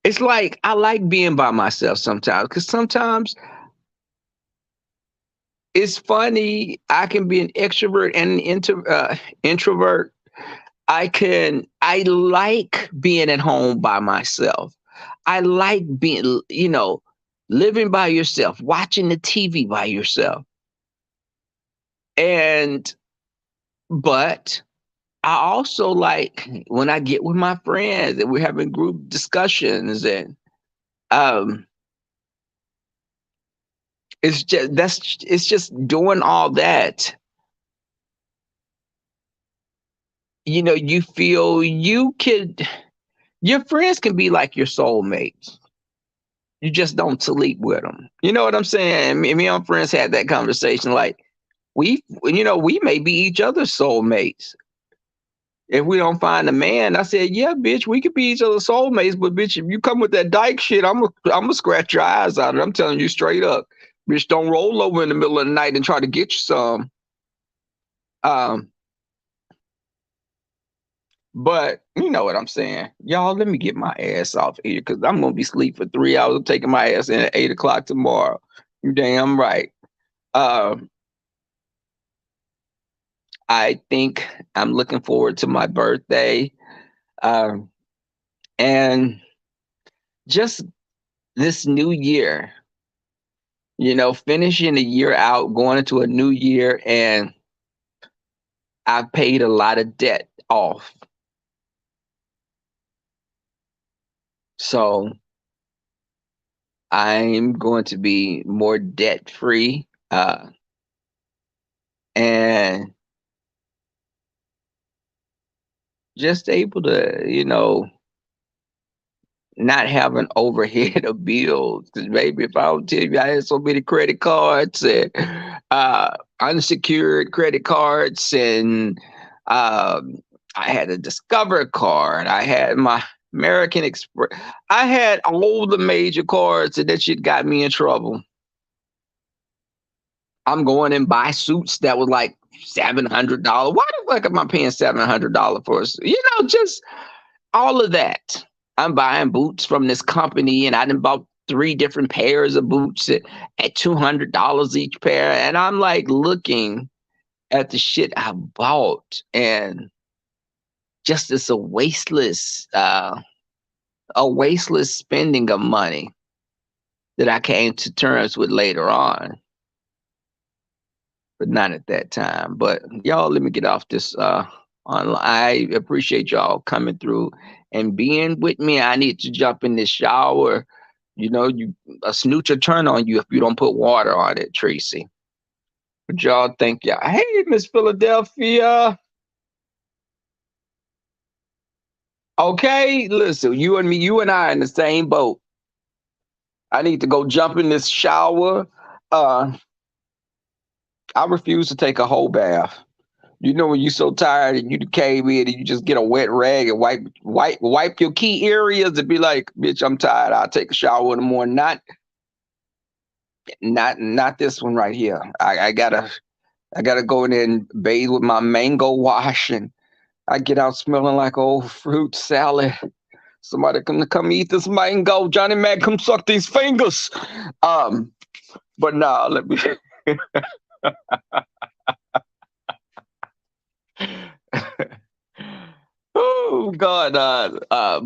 It's like I like being by myself sometimes because sometimes it's funny. I can be an extrovert and an introvert. I like being at home by myself. I like being, living by yourself, watching the TV by yourself. And, but I also like when I get with my friends and we're having group discussions, and um it's just doing all that. You feel your friends can be like your soulmates. You just don't sleep with them. You know what I'm saying? Me and my friends had that conversation. Like we may be each other's soulmates. If we don't find a man, I said, yeah, bitch, we could be each other's soulmates, but bitch, if you come with that dyke shit, I'm gonna scratch your eyes out. I'm telling you straight up, bitch, don't roll over in the middle of the night and try to get you some. Um, but you know what I'm saying, y'all. Let me get my ass off here because I'm gonna be asleep for 3 hours. I'm taking my ass in at 8 o'clock tomorrow. You damn right. Um, I think I'm looking forward to my birthday. Um, and just this new year, finishing the year out, going into a new year, and I've paid a lot of debt off. So I'm going to be more debt free, and just able to, not have an overhead of bills. Because maybe if I don't tell you I had so many credit cards and unsecured credit cards and I had a Discover card. I had my American Express. I had all the major cards, and that shit got me in trouble. I'm going and buy suits that was like $700. Why the fuck am I paying $700 for a suit? Just all of that. I'm buying boots from this company, and I done bought three different pairs of boots at $200 each pair. And I'm like looking at the shit I bought, and just it's a wasteless spending of money that I came to terms with later on, but not at that time. But y'all, let me get off this online. I appreciate y'all coming through and being with me. I need to jump in this shower. A snooch will turn on you if you don't put water on it, Tracy. But y'all, thank y'all. Hey, Miss Philadelphia. Okay, listen, you and me, you and I in the same boat. I need to go jump in this shower. Uh, I refuse to take a whole bath. When you're so tired and you came in and you just get a wet rag and wipe your key areas and be like, bitch, I'm tired. I'll take a shower in the morning. Not this one right here. I gotta go in there and bathe with my mango wash, and I get out smelling like old fruit salad. Somebody come eat this mango. Johnny Mac, come suck these fingers. But nah, let me. Oh God.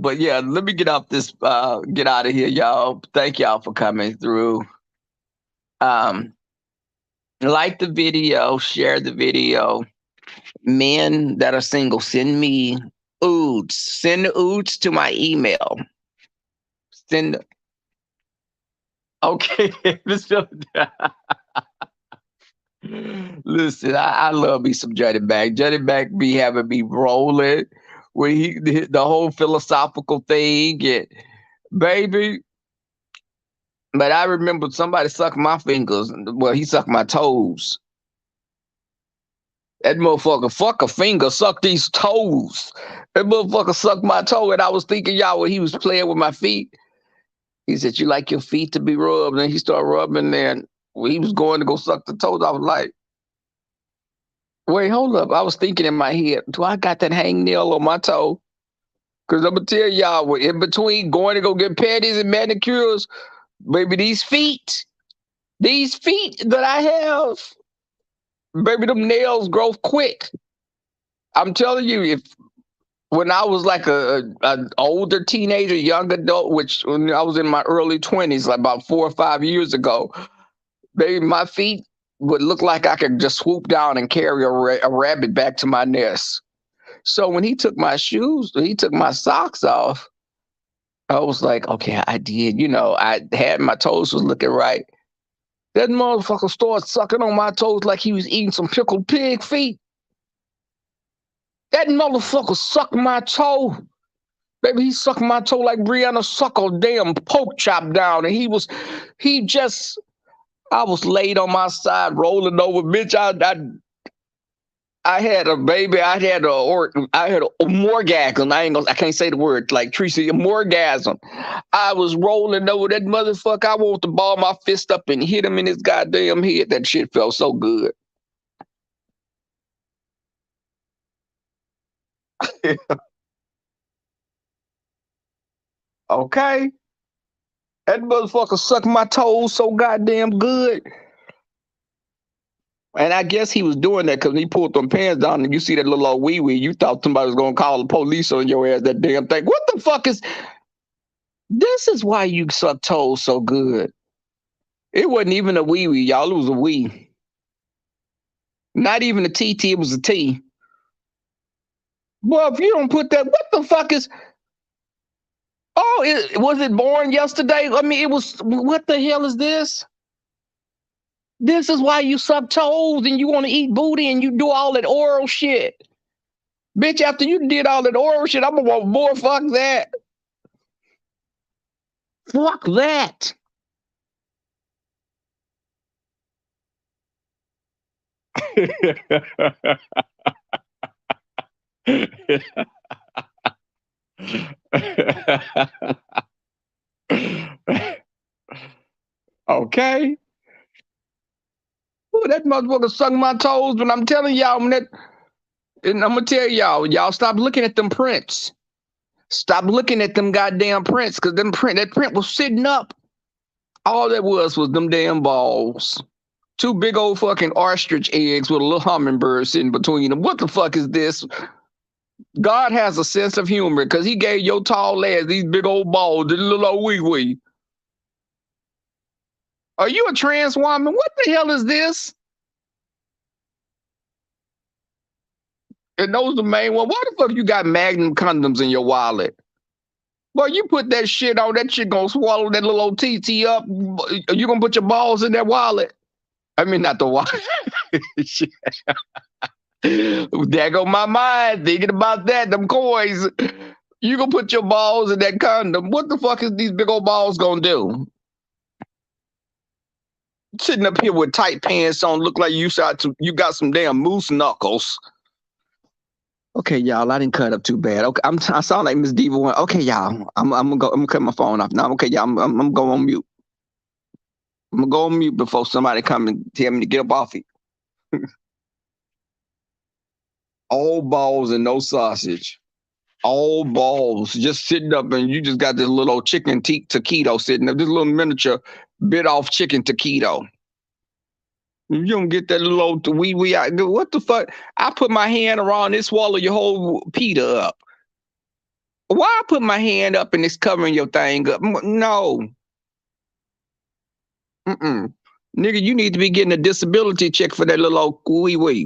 But yeah, let me get off this. Get out of here, y'all. Thank y'all for coming through. Um, like the video, share the video. Men that are single, send me oods. Send the oods to my email. Send. Okay, Listen, I love me some Johnny Mac. Johnny Mac be having me rolling when the whole philosophical thing, and baby. But I remember somebody sucked my fingers. Well, he sucked my toes. That motherfucker, fuck a finger, suck these toes. That motherfucker sucked my toe, and I was thinking, y'all, when he was playing with my feet, he said, "You like your feet to be rubbed?" And he started rubbing there. And when he was going to go suck the toes, I was like, wait, hold up. I was thinking in my head, do I got that hangnail on my toe? Because I'm going to tell y'all, in between going to go get pedis and manicures, baby, these feet that I have, baby, them nails grow quick. I'm telling you, if when I was like an older teenager, young adult, which when I was in my early 20s, like about 4 or 5 years ago, baby, my feet would look like I could just swoop down and carry a rabbit back to my nest. So when he took my shoes, he took my socks off. I was like, okay, I did. I had my toes was looking right. That motherfucker started sucking on my toes like he was eating some pickled pig feet. That motherfucker sucked my toe. Baby, he sucked my toe like Brianna sucked a damn pork chop down. And he just, I was laid on my side, rolling over. Bitch, I had a baby. I had a morgasm. I can't say the word like Tracy. A morgasm. I was rolling over that motherfucker. I wanted to ball my fist up and hit him in his goddamn head. That shit felt so good. Okay, that motherfucker sucked my toes so goddamn good. And I guess he was doing that because he pulled them pants down and you see that little old wee wee. You thought somebody was gonna call the police on your ass. That damn thing. What the fuck is? This is why you suck toes so good. It wasn't even a wee wee, y'all. It was a wee. Not even a TT. It was a T. Well, if you don't put that, what the fuck is? Oh, was it born yesterday? I mean, it was. What the hell is this? This is why you suck toes and you want to eat booty and you do all that oral shit. Bitch, after you did all that oral shit, I'm gonna want more. Fuck that. Fuck that. Okay. Ooh, that motherfucker sucked my toes, but I'm telling y'all, and I'm gonna tell y'all stop looking at them prints. Stop looking at them goddamn prints, cause that print was sitting up. All that was them damn balls. Two big old fucking ostrich eggs with a little hummingbird sitting between them. What the fuck is this? God has a sense of humor because he gave your tall ass these big old balls, this little old wee wee. Are you a trans woman? What the hell is this? And those the main one. Why the fuck you got Magnum condoms in your wallet? Boy, you put that shit on, that shit gonna swallow that little old TT up. You gonna put your balls in that wallet? I mean, not the wallet. There go my mind thinking about that. Them coins. You gonna put your balls in that condom. What the fuck is these big old balls gonna do? Sitting up here with tight pants on, look like you got some damn moose knuckles. Okay, y'all, I didn't cut up too bad. Okay, I sound like Miss Diva one. Okay, y'all, I'm gonna cut my phone off now. Okay, y'all, I'm gonna go on mute. I'm gonna go on mute before somebody come and tell me to get up off it. All balls and no sausage. All balls just sitting up, and you just got this little chicken taquito sitting up, this little miniature bit off chicken taquito. You don't get that little old wee wee out. What the fuck? I put my hand around it, swallow your whole pita up. Why I put my hand up and it's covering your thing up? No. Nigga, you need to be getting a disability check for that little old wee wee.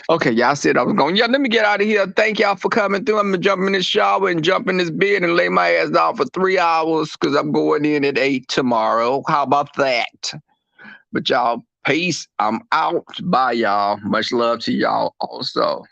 Okay, y'all said I was going. Yeah, let me get out of here. Thank y'all for coming through. I'm gonna jump in this shower and jump in this bed and lay my ass down for 3 hours because I'm going in at 8 tomorrow. How about that? But y'all, peace. I'm out. Bye, y'all. Much love to y'all also.